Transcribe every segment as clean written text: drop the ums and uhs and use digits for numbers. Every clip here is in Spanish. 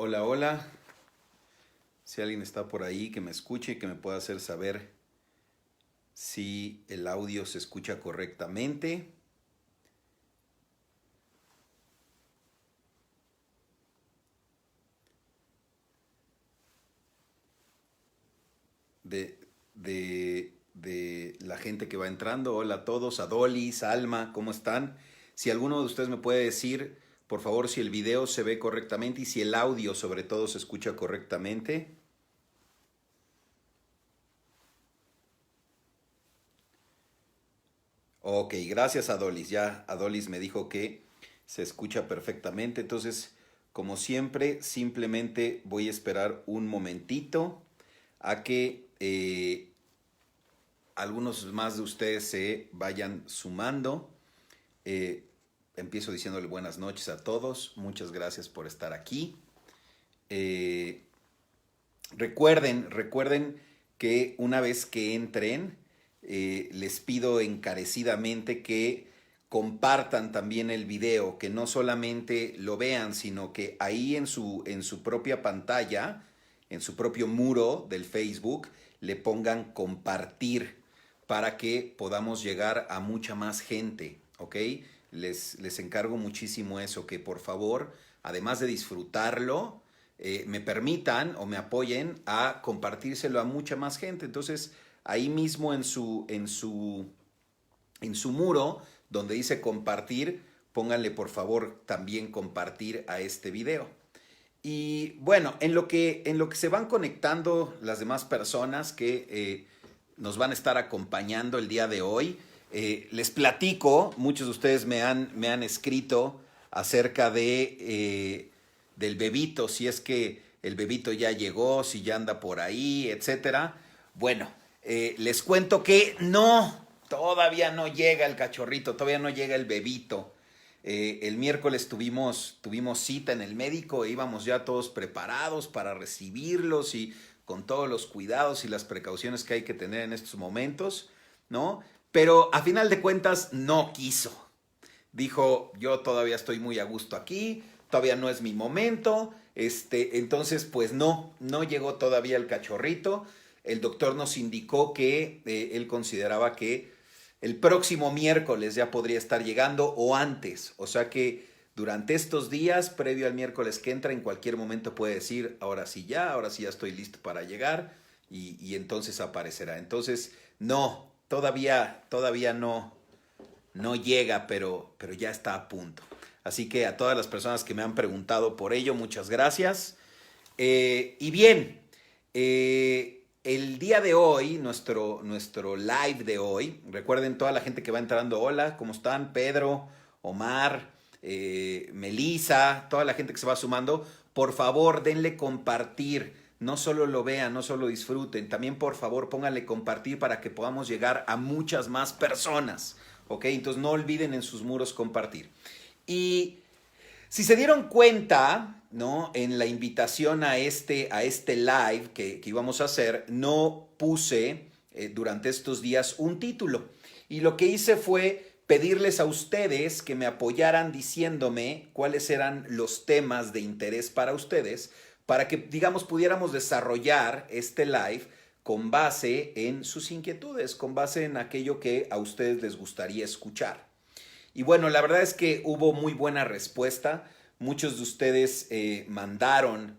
Hola, hola. Si alguien está por ahí que me escuche y que me pueda hacer saber si el audio se escucha correctamente. De, de la gente que va entrando. Hola a todos, Adolis, Alma, ¿cómo están? Si alguno de ustedes me puede decir, por favor, si el video se ve correctamente y si el audio sobre todo se escucha correctamente. Ok, gracias Adolis. Ya Adolis me dijo que se escucha perfectamente. Entonces, como siempre, simplemente voy a esperar un momentito a que algunos más de ustedes se vayan sumando. Eh, Empiezo diciéndole buenas noches a todos. Muchas gracias por estar aquí. Eh, recuerden que una vez que entren, les pido encarecidamente que compartan también el video, que no solamente lo vean, sino que ahí en su propia pantalla, en su propio muro del Facebook, le pongan compartir para que podamos llegar a mucha más gente, ¿ok? Les encargo muchísimo eso, que por favor, además de disfrutarlo, me permitan o me apoyen a compartírselo a mucha más gente. Entonces, ahí mismo en su muro, donde dice compartir, pónganle por favor también compartir a este video. Y bueno, en lo que se van conectando las demás personas que nos van a estar acompañando el día de hoy, les platico, muchos de ustedes me han escrito acerca del bebito, si es que el bebito ya llegó, si ya anda por ahí, etcétera. Bueno, les cuento que no, todavía no llega el cachorrito, todavía no llega el bebito. El miércoles tuvimos cita en el médico e íbamos ya todos preparados para recibirlos y con todos los cuidados y las precauciones que hay que tener en estos momentos, ¿no? Pero a final de cuentas no quiso. Dijo, yo todavía estoy muy a gusto aquí, todavía no es mi momento, entonces pues no llegó todavía el cachorrito. El doctor nos indicó que él consideraba que el próximo miércoles ya podría estar llegando o antes. O sea que durante estos días, previo al miércoles que entra, en cualquier momento puede decir, ahora sí ya estoy listo para llegar y entonces aparecerá. Entonces, no, todavía no llega, pero ya está a punto. Así que a todas las personas que me han preguntado por ello, muchas gracias. Y bien, el día de hoy, nuestro live de hoy, recuerden toda la gente que va entrando, hola, ¿cómo están? Pedro, Omar, Melissa, toda la gente que se va sumando, por favor denle compartir, no solo lo vean, no solo disfruten, también por favor pónganle compartir para que podamos llegar a muchas más personas, ¿ok? Entonces no olviden en sus muros compartir. Y si se dieron cuenta, ¿no? En la invitación a este live que íbamos a hacer, no puse durante estos días un título. Y lo que hice fue pedirles a ustedes que me apoyaran diciéndome cuáles eran los temas de interés para ustedes, para que, digamos, pudiéramos desarrollar este live con base en sus inquietudes, con base en aquello que a ustedes les gustaría escuchar. Y bueno, la verdad es que hubo muy buena respuesta. Muchos de ustedes mandaron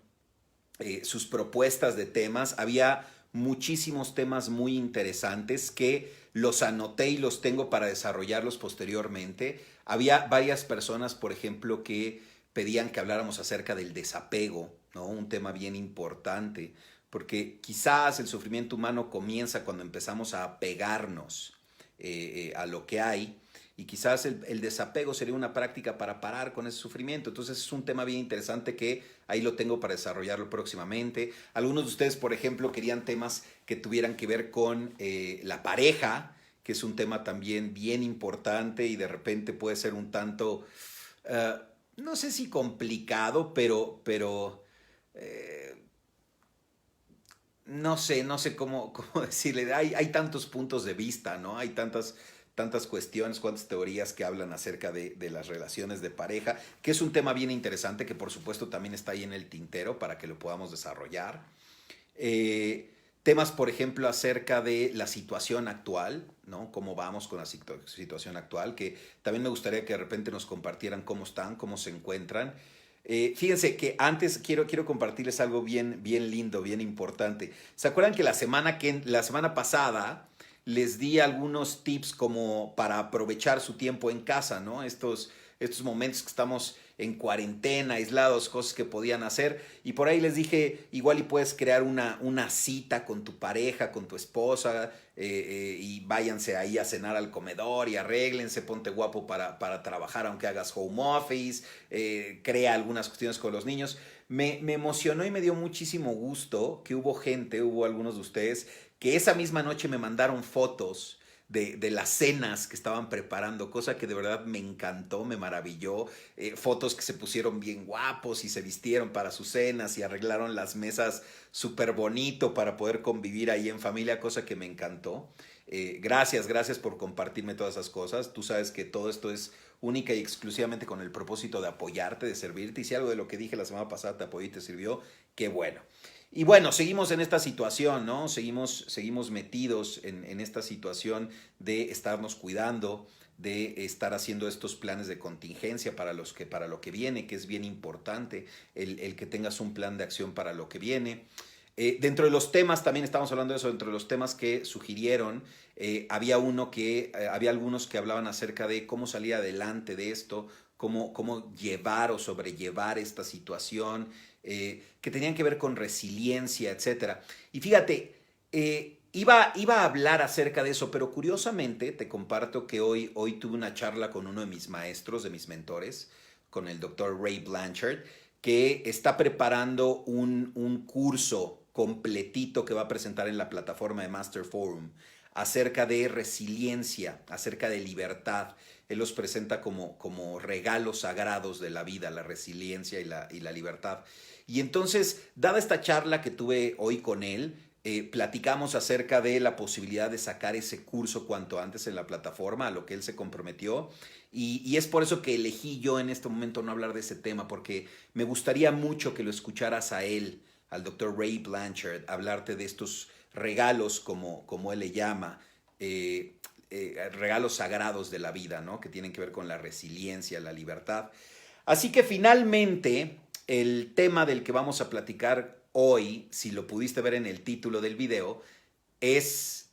sus propuestas de temas. Había muchísimos temas muy interesantes que los anoté y los tengo para desarrollarlos posteriormente. Había varias personas, por ejemplo, que pedían que habláramos acerca del desapego, ¿no? Un tema bien importante, porque quizás el sufrimiento humano comienza cuando empezamos a apegarnos a lo que hay y quizás el desapego sería una práctica para parar con ese sufrimiento. Entonces es un tema bien interesante que ahí lo tengo para desarrollarlo próximamente. Algunos de ustedes, por ejemplo, querían temas que tuvieran que ver con la pareja, que es un tema también bien importante y de repente puede ser un tanto, no sé si complicado, pero no sé cómo decirle, hay tantos puntos de vista, ¿no? Hay tantas tantas cuestiones, cuántas teorías que hablan acerca de las relaciones de pareja, que es un tema bien interesante que por supuesto también está ahí en el tintero para que lo podamos desarrollar. Temas, por ejemplo, acerca de la situación actual, ¿no? Cómo vamos con la situación actual, que también me gustaría que de repente nos compartieran cómo están, cómo se encuentran. Fíjense que antes quiero compartirles algo bien lindo, bien importante. ¿Se acuerdan que la semana pasada les di algunos tips como para aprovechar su tiempo en casa, ¿no? Estos momentos que estamos en cuarentena, aislados, cosas que podían hacer. Y por ahí les dije, igual y puedes crear una cita con tu pareja, con tu esposa, y váyanse ahí a cenar al comedor y arréglense, ponte guapo para trabajar aunque hagas home office, crea algunas cuestiones con los niños. Me emocionó y me dio muchísimo gusto que hubo algunos de ustedes que esa misma noche me mandaron fotos de las cenas que estaban preparando, cosa que de verdad me encantó, me maravilló. Fotos que se pusieron bien guapos y se vistieron para sus cenas y arreglaron las mesas súper bonito para poder convivir ahí en familia, cosa que me encantó. Gracias por compartirme todas esas cosas. Tú sabes que todo esto es única y exclusivamente con el propósito de apoyarte, de servirte. Y si algo de lo que dije la semana pasada te apoyó y te sirvió, qué bueno. Y bueno, seguimos en esta situación, ¿no? Seguimos metidos en esta situación de estarnos cuidando, de estar haciendo estos planes de contingencia para lo que viene, que es bien importante el que tengas un plan de acción para lo que viene. Dentro de los temas, también estamos hablando de eso, dentro de los temas que sugirieron, había algunos que hablaban acerca de cómo salir adelante de esto, cómo llevar o sobrellevar esta situación, que tenían que ver con resiliencia, etcétera. Y fíjate, iba a hablar acerca de eso, pero curiosamente te comparto que hoy tuve una charla con uno de mis maestros, de mis mentores, con el doctor Ray Blanchard, que está preparando un curso completito que va a presentar en la plataforma de Master Forum acerca de resiliencia, acerca de libertad. Él los presenta como regalos sagrados de la vida, la resiliencia y la libertad. Y entonces, dada esta charla que tuve hoy con él, platicamos acerca de la posibilidad de sacar ese curso cuanto antes en la plataforma, a lo que él se comprometió. Y es por eso que elegí yo en este momento no hablar de ese tema, porque me gustaría mucho que lo escucharas a él, al doctor Ray Blanchard, hablarte de estos regalos, como él le llama, regalos sagrados de la vida, ¿no? Que tienen que ver con la resiliencia, la libertad. Así que finalmente, el tema del que vamos a platicar hoy, si lo pudiste ver en el título del video, es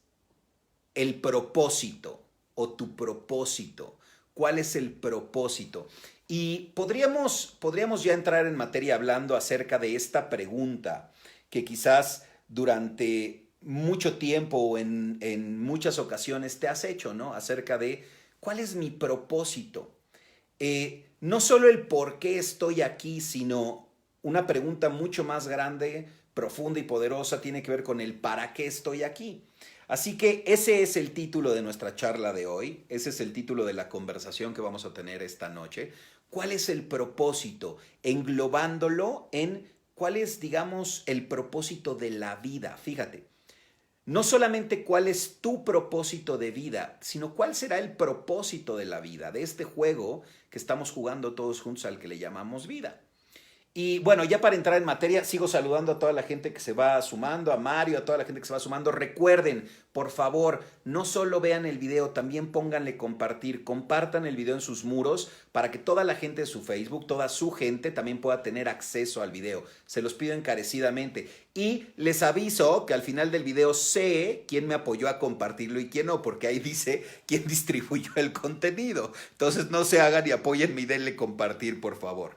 el propósito o tu propósito. ¿Cuál es el propósito? Y podríamos ya entrar en materia hablando acerca de esta pregunta que quizás durante mucho tiempo o en muchas ocasiones te has hecho, ¿no? Acerca de ¿cuál es mi propósito? No solo el por qué estoy aquí, sino una pregunta mucho más grande, profunda y poderosa tiene que ver con el para qué estoy aquí. Así que ese es el título de nuestra charla de hoy, ese es el título de la conversación que vamos a tener esta noche. ¿Cuál es el propósito? Englobándolo en cuál es, digamos, el propósito de la vida. Fíjate, no solamente cuál es tu propósito de vida, sino cuál será el propósito de la vida, de este juego que estamos jugando todos juntos al que le llamamos vida. Y bueno, ya para entrar en materia, sigo saludando a toda la gente que se va sumando, a Mario, a toda la gente que se va sumando. Recuerden, por favor, no solo vean el video, también pónganle compartir, compartan el video en sus muros para que toda la gente de su Facebook, toda su gente también pueda tener acceso al video. Se los pido encarecidamente. Y les aviso que al final del video sé quién me apoyó a compartirlo y quién no, porque ahí dice quién distribuyó el contenido. Entonces no se hagan y apóyenme y denle compartir, por favor.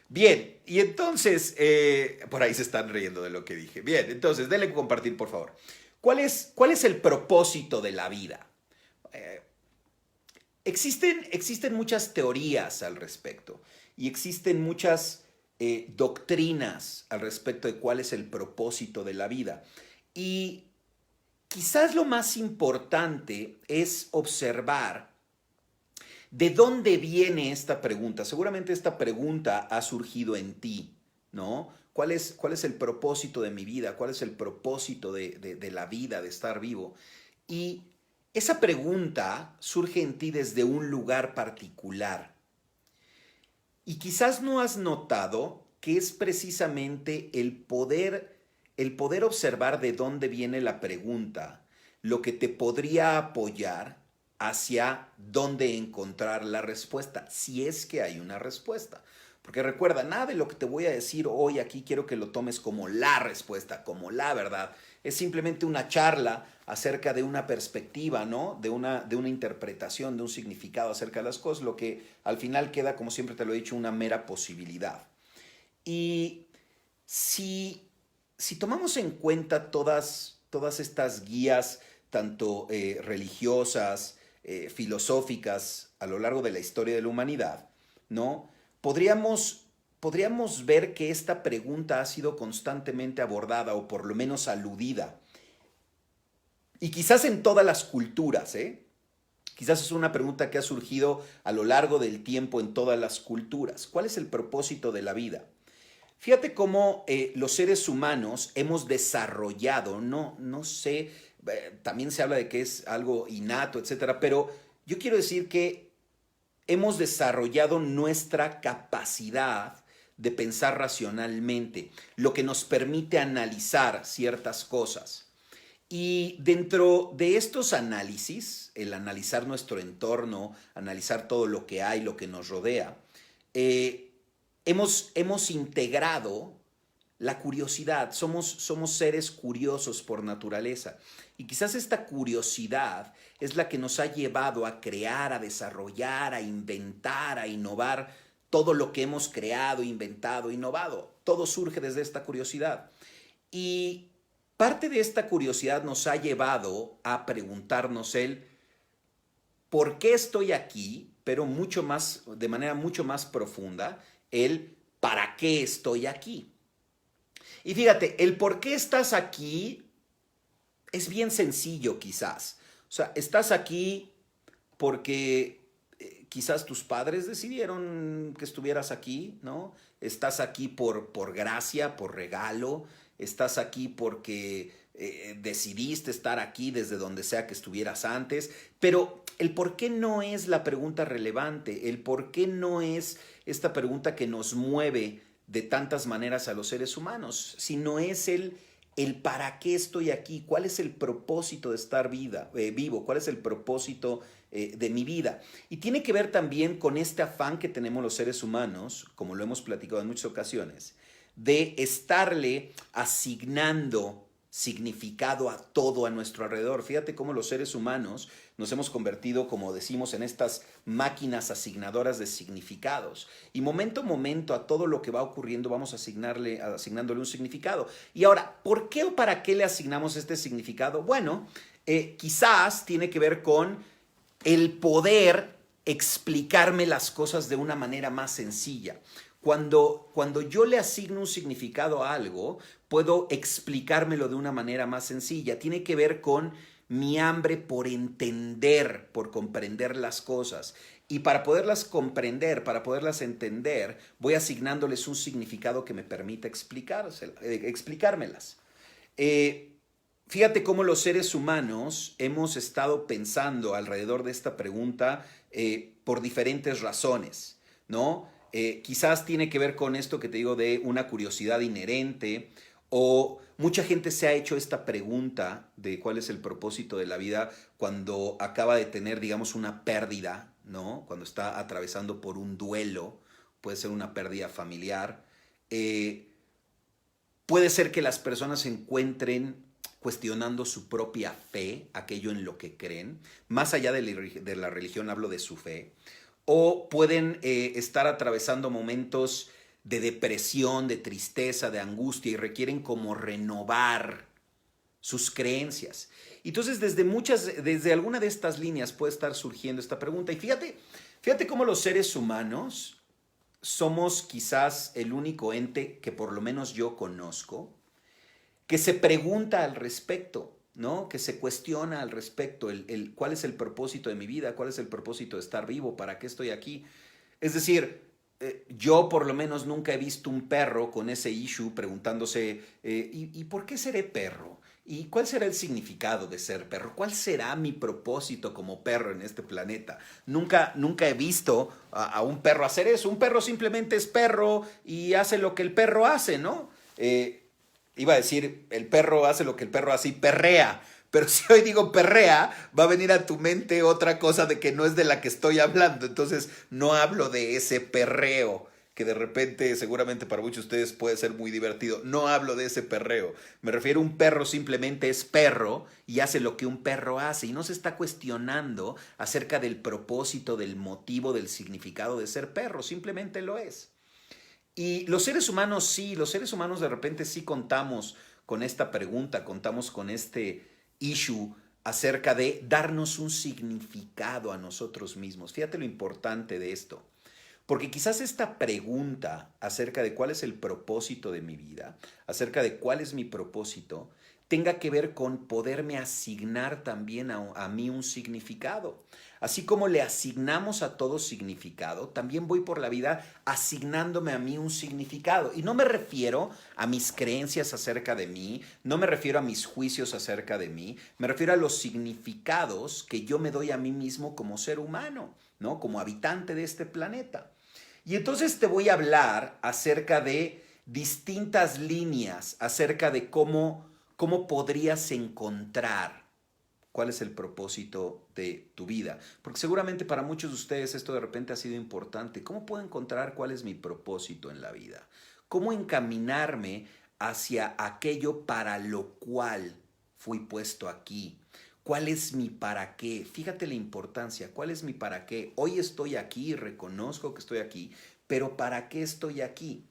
Bien, y entonces, por ahí se están riendo de lo que dije. Bien, entonces, denle compartir, por favor. ¿Cuál es el propósito de la vida? Existen muchas teorías al respecto y existen muchas doctrinas al respecto de cuál es el propósito de la vida. Y quizás lo más importante es observar ¿de dónde viene esta pregunta? Seguramente esta pregunta ha surgido en ti, ¿no? ¿Cuál es el propósito de mi vida? ¿Cuál es el propósito de la vida, de estar vivo? Y esa pregunta surge en ti desde un lugar particular. Y quizás no has notado que es precisamente el poder observar de dónde viene la pregunta, lo que te podría apoyar hacia dónde encontrar la respuesta, si es que hay una respuesta. Porque recuerda, nada de lo que te voy a decir hoy aquí quiero que lo tomes como la respuesta, como la verdad. Es simplemente una charla acerca de una perspectiva, ¿no? De una interpretación, de un significado acerca de las cosas, lo que al final queda, como siempre te lo he dicho, una mera posibilidad. Y si tomamos en cuenta todas estas guías, tanto religiosas, filosóficas, a lo largo de la historia de la humanidad, ¿no? Podríamos ver que esta pregunta ha sido constantemente abordada o por lo menos aludida. Y quizás en todas las culturas, ¿eh? Quizás es una pregunta que ha surgido a lo largo del tiempo en todas las culturas. ¿Cuál es el propósito de la vida? Fíjate cómo los seres humanos hemos desarrollado, no sé, también se habla de que es algo innato, etcétera, pero yo quiero decir que hemos desarrollado nuestra capacidad de pensar racionalmente, lo que nos permite analizar ciertas cosas. Y dentro de estos análisis, el analizar nuestro entorno, analizar todo lo que hay, lo que nos rodea, eh, hemos integrado la curiosidad. Somos seres curiosos por naturaleza. Y quizás esta curiosidad es la que nos ha llevado a crear, a desarrollar, a inventar, a innovar todo lo que hemos creado, inventado, innovado. Todo surge desde esta curiosidad. Y parte de esta curiosidad nos ha llevado a preguntarnos el por qué estoy aquí, pero mucho más, de manera mucho más profunda, el para qué estoy aquí. Y fíjate, el por qué estás aquí es bien sencillo quizás. O sea, estás aquí porque quizás tus padres decidieron que estuvieras aquí, ¿no? Estás aquí por gracia, por regalo. Estás aquí porque decidiste estar aquí desde donde sea que estuvieras antes. Pero el por qué no es la pregunta relevante. El por qué no es esta pregunta que nos mueve de tantas maneras a los seres humanos, sino es el para qué estoy aquí, cuál es el propósito de estar vivo, cuál es el propósito de mi vida. Y tiene que ver también con este afán que tenemos los seres humanos, como lo hemos platicado en muchas ocasiones, de estarle asignando significado a todo a nuestro alrededor. Fíjate cómo los seres humanos nos hemos convertido, como decimos, en estas máquinas asignadoras de significados. Y momento a momento a todo lo que va ocurriendo vamos asignándole un significado. Y ahora, ¿por qué o para qué le asignamos este significado? Bueno, quizás tiene que ver con el poder explicarme las cosas de una manera más sencilla. Cuando yo le asigno un significado a algo, puedo explicármelo de una manera más sencilla. Tiene que ver con mi hambre por entender, por comprender las cosas. Y para poderlas comprender, para poderlas entender, voy asignándoles un significado que me permita explicármelas. Fíjate cómo los seres humanos hemos estado pensando alrededor de esta pregunta por diferentes razones, ¿no? Quizás tiene que ver con esto que te digo de una curiosidad inherente, o mucha gente se ha hecho esta pregunta de cuál es el propósito de la vida cuando acaba de tener, digamos, una pérdida, ¿no? Cuando está atravesando por un duelo, puede ser una pérdida familiar. Puede ser que las personas se encuentren cuestionando su propia fe, aquello en lo que creen, más allá de la religión hablo de su fe, o pueden estar atravesando momentos de depresión, de tristeza, de angustia y requieren como renovar sus creencias. Entonces, desde alguna de estas líneas puede estar surgiendo esta pregunta. Y fíjate cómo los seres humanos somos quizás el único ente que por lo menos yo conozco que se pregunta al respecto, ¿no? Que se cuestiona al respecto, cuál es el propósito de mi vida, cuál es el propósito de estar vivo, para qué estoy aquí. Es decir, yo por lo menos nunca he visto un perro con ese issue preguntándose, ¿y por qué seré perro? ¿Y cuál será el significado de ser perro? ¿Cuál será mi propósito como perro en este planeta? Nunca he visto a un perro hacer eso. Un perro simplemente es perro y hace lo que el perro hace, ¿no? Iba a decir, el perro hace lo que el perro hace y perrea. Pero si hoy digo perrea, va a venir a tu mente otra cosa de que no es de la que estoy hablando. Entonces no hablo de ese perreo que de repente seguramente para muchos de ustedes puede ser muy divertido. No hablo de ese perreo. Me refiero a un perro simplemente es perro y hace lo que un perro hace y no se está cuestionando acerca del propósito, del motivo, del significado de ser perro. Simplemente lo es. Y los seres humanos sí, los seres humanos de repente sí contamos con esta pregunta, contamos con este issue acerca de darnos un significado a nosotros mismos. Fíjate lo importante de esto. Porque quizás esta pregunta acerca de cuál es el propósito de mi vida, acerca de cuál es mi propósito, tenga que ver con poderme asignar también a mí un significado. Así como le asignamos a todo significado, también voy por la vida asignándome a mí un significado. Y no me refiero a mis creencias acerca de mí, no me refiero a mis juicios acerca de mí, me refiero a los significados que yo me doy a mí mismo como ser humano, ¿no? Como habitante de este planeta. Y entonces te voy a hablar acerca de distintas líneas, acerca de cómo podrías encontrar cuál es el propósito de tu vida. Porque seguramente para muchos de ustedes esto de repente ha sido importante. ¿Cómo puedo encontrar cuál es mi propósito en la vida? ¿Cómo encaminarme hacia aquello para lo cual fui puesto aquí? ¿Cuál es mi para qué? Fíjate la importancia. ¿Cuál es mi para qué? Hoy estoy aquí, reconozco que estoy aquí, pero ¿para qué estoy aquí?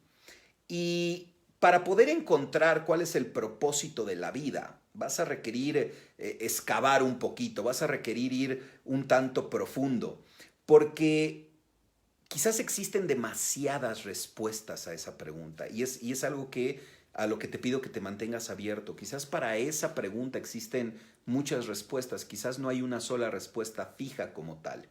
Y para poder encontrar cuál es el propósito de la vida, vas a requerir excavar un poquito, vas a requerir ir un tanto profundo, porque quizás existen demasiadas respuestas a esa pregunta y es algo a lo que te pido que te mantengas abierto. Quizás para esa pregunta existen muchas respuestas, quizás no hay una sola respuesta fija como tal.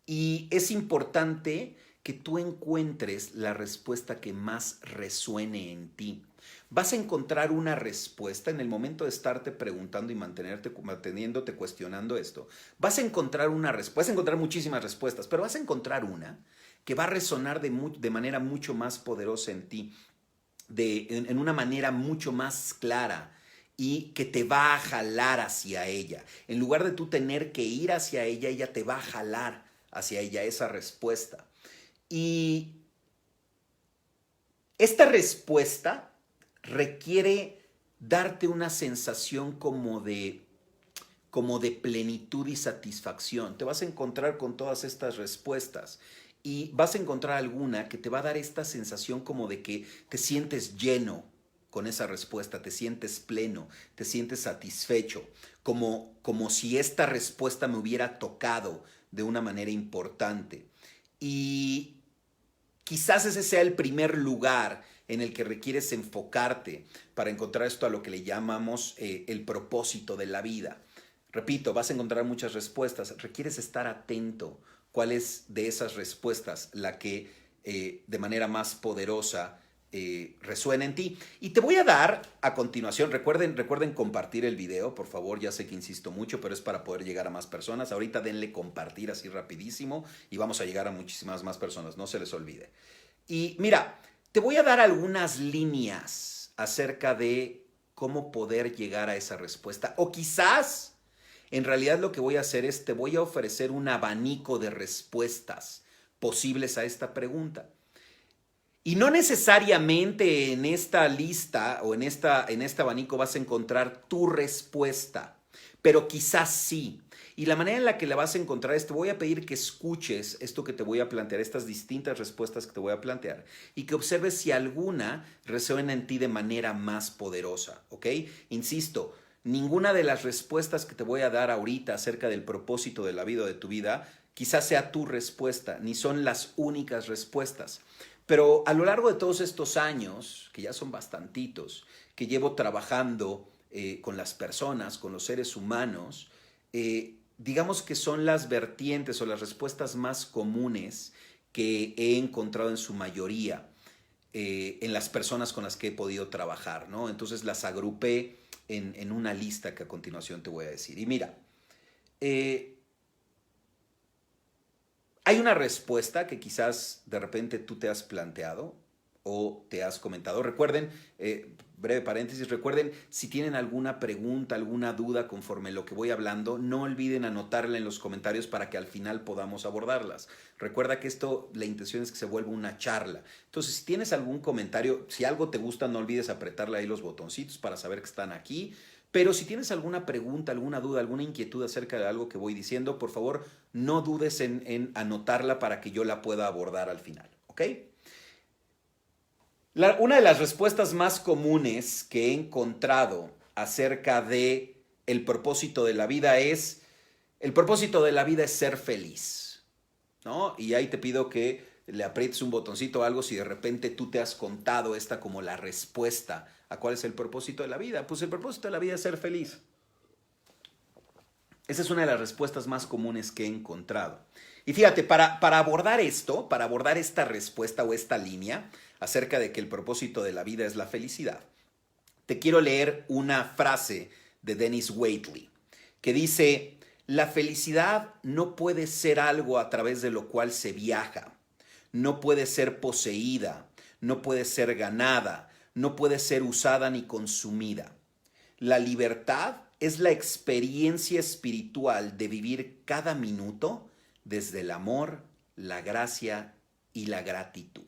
Y es importante que tú encuentres la respuesta que más resuene en ti. Vas a encontrar una respuesta en el momento de estarte preguntando y manteniéndote cuestionando esto. Vas a encontrar una respuesta, vas a encontrar muchísimas respuestas, pero vas a encontrar una que va a resonar de manera mucho más poderosa en ti, en una manera mucho más clara y que te va a jalar hacia ella. En lugar de tú tener que ir hacia ella, ella te va a jalar hacia ella esa respuesta. Y esta respuesta requiere darte una sensación como de plenitud y satisfacción. Te vas a encontrar con todas estas respuestas y vas a encontrar alguna que te va a dar esta sensación como de que te sientes lleno con esa respuesta, te sientes pleno, te sientes satisfecho, como si esta respuesta me hubiera tocado de una manera importante. Y quizás ese sea el primer lugar en el que requieres enfocarte para encontrar esto a lo que le llamamos el propósito de la vida. Repito, vas a encontrar muchas respuestas. Requieres estar atento cuál es de esas respuestas la que de manera más poderosa resuena en ti. Y te voy a dar a continuación, recuerden compartir el video, por favor. Ya sé que insisto mucho, pero es para poder llegar a más personas. Ahorita denle compartir así rapidísimo y vamos a llegar a muchísimas más personas, no se les olvide. Y mira, te voy a dar algunas líneas acerca de cómo poder llegar a esa respuesta. O quizás, en realidad lo que voy a hacer es te voy a ofrecer un abanico de respuestas posibles a esta pregunta. Y no necesariamente en esta lista o en este abanico vas a encontrar tu respuesta, pero quizás sí. Y la manera en la que la vas a encontrar es te voy a pedir que escuches esto que te voy a plantear, estas distintas respuestas que te voy a plantear, y que observes si alguna resuena en ti de manera más poderosa, ¿ok? Insisto, ninguna de las respuestas que te voy a dar ahorita acerca del propósito de la vida o de tu vida quizás sea tu respuesta, ni son las únicas respuestas. Pero a lo largo de todos estos años, que ya son bastantitos, que llevo trabajando con las personas, con los seres humanos, digamos que son las vertientes o las respuestas más comunes que he encontrado en su mayoría en las personas con las que he podido trabajar, ¿no? Entonces las agrupé en una lista que a continuación te voy a decir. Y mira, eh, hay una respuesta que quizás de repente tú te has planteado o te has comentado. Recuerden, breve paréntesis, recuerden, si tienen alguna pregunta, alguna duda conforme lo que voy hablando, no olviden anotarla en los comentarios para que al final podamos abordarlas. Recuerda que esto, la intención es que se vuelva una charla. Entonces, si tienes algún comentario, si algo te gusta, no olvides apretarle ahí los botoncitos para saber que están aquí. Pero si tienes alguna pregunta, alguna duda, alguna inquietud acerca de algo que voy diciendo, por favor, no dudes en anotarla para que yo la pueda abordar al final, ¿ok? Una de las respuestas más comunes que he encontrado acerca de el propósito de la vida es, el propósito de la vida es ser feliz, ¿no? Y ahí te pido que le aprietes un botoncito o algo si de repente tú te has contado esta como la respuesta a cuál es el propósito de la vida. Pues el propósito de la vida es ser feliz. Esa es una de las respuestas más comunes que he encontrado. Y fíjate, para abordar esto, para abordar esta respuesta o esta línea acerca de que el propósito de la vida es la felicidad, te quiero leer una frase de Dennis Waitley que dice: la felicidad no puede ser algo a través de lo cual se viaja, no puede ser poseída, no puede ser ganada, no puede ser usada ni consumida. La libertad es la experiencia espiritual de vivir cada minuto desde el amor, la gracia y la gratitud.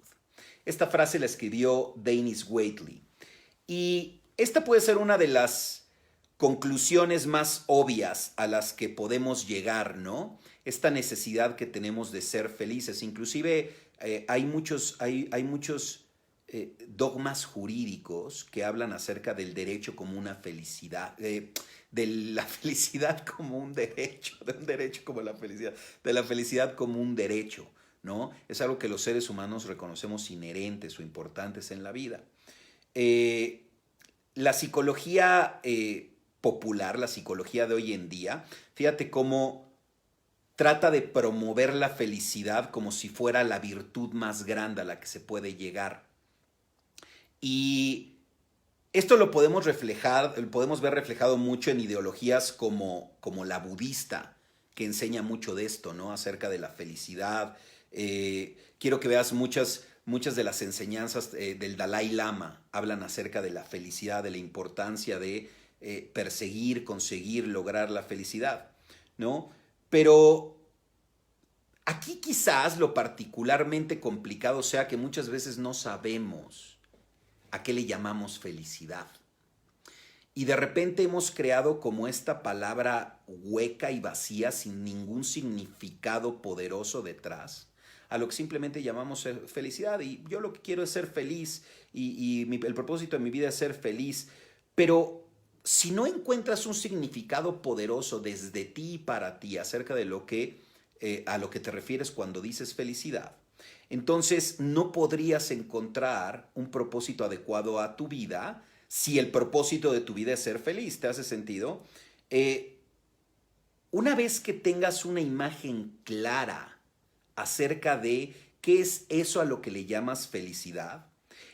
Esta frase la escribió Dennis Waitley. Y esta puede ser una de las conclusiones más obvias a las que podemos llegar, ¿no? Esta necesidad que tenemos de ser felices. Inclusive hay muchos dogmas jurídicos que hablan acerca del derecho como una felicidad, de la felicidad como un derecho, de un derecho como la felicidad, de la felicidad como un derecho, ¿no? Es algo que los seres humanos reconocemos inherentes o importantes en la vida. La psicología popular, la psicología de hoy en día, fíjate cómo trata de promover la felicidad como si fuera la virtud más grande a la que se puede llegar. Y esto lo podemos ver reflejado mucho en ideologías como la budista, que enseña mucho de esto, ¿no? Acerca de la felicidad. Quiero que veas muchas de las enseñanzas del Dalai Lama hablan acerca de la felicidad, de la importancia de perseguir, conseguir, lograr la felicidad, ¿no? Pero aquí quizás lo particularmente complicado sea que muchas veces no sabemos a qué le llamamos felicidad. Y de repente hemos creado como esta palabra hueca y vacía sin ningún significado poderoso detrás, a lo que simplemente llamamos felicidad. Y yo lo que quiero es ser feliz el propósito de mi vida es ser feliz. Pero si no encuentras un significado poderoso desde ti y para ti acerca de a lo que te refieres cuando dices felicidad, entonces no podrías encontrar un propósito adecuado a tu vida si el propósito de tu vida es ser feliz. ¿Te hace sentido? Una vez que tengas una imagen clara acerca de qué es eso a lo que le llamas felicidad,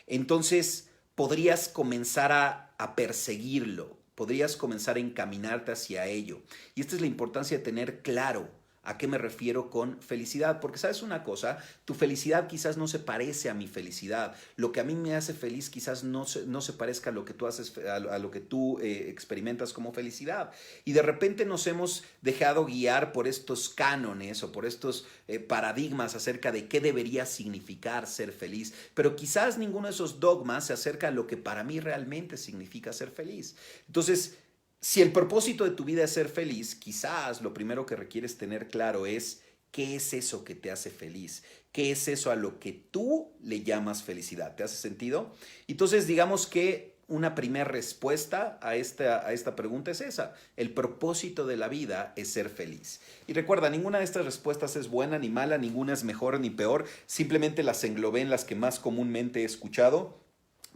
entonces podrías comenzar a perseguirlo, podrías comenzar a encaminarte hacia ello. Y esta es la importancia de tener claro ¿a qué me refiero con felicidad? Porque sabes una cosa, tu felicidad quizás no se parece a mi felicidad. Lo que a mí me hace feliz quizás no se parezca a lo que tú haces, a lo que tú experimentas como felicidad. Y de repente nos hemos dejado guiar por estos cánones o por estos paradigmas acerca de qué debería significar ser feliz. Pero quizás ninguno de esos dogmas se acerca a lo que para mí realmente significa ser feliz. Entonces, si el propósito de tu vida es ser feliz, quizás lo primero que requieres tener claro es qué es eso que te hace feliz, qué es eso a lo que tú le llamas felicidad. ¿Te hace sentido? Entonces, digamos que una primera respuesta a esta pregunta es esa. El propósito de la vida es ser feliz. Y recuerda, ninguna de estas respuestas es buena ni mala, ninguna es mejor ni peor. Simplemente las englobé en las que más comúnmente he escuchado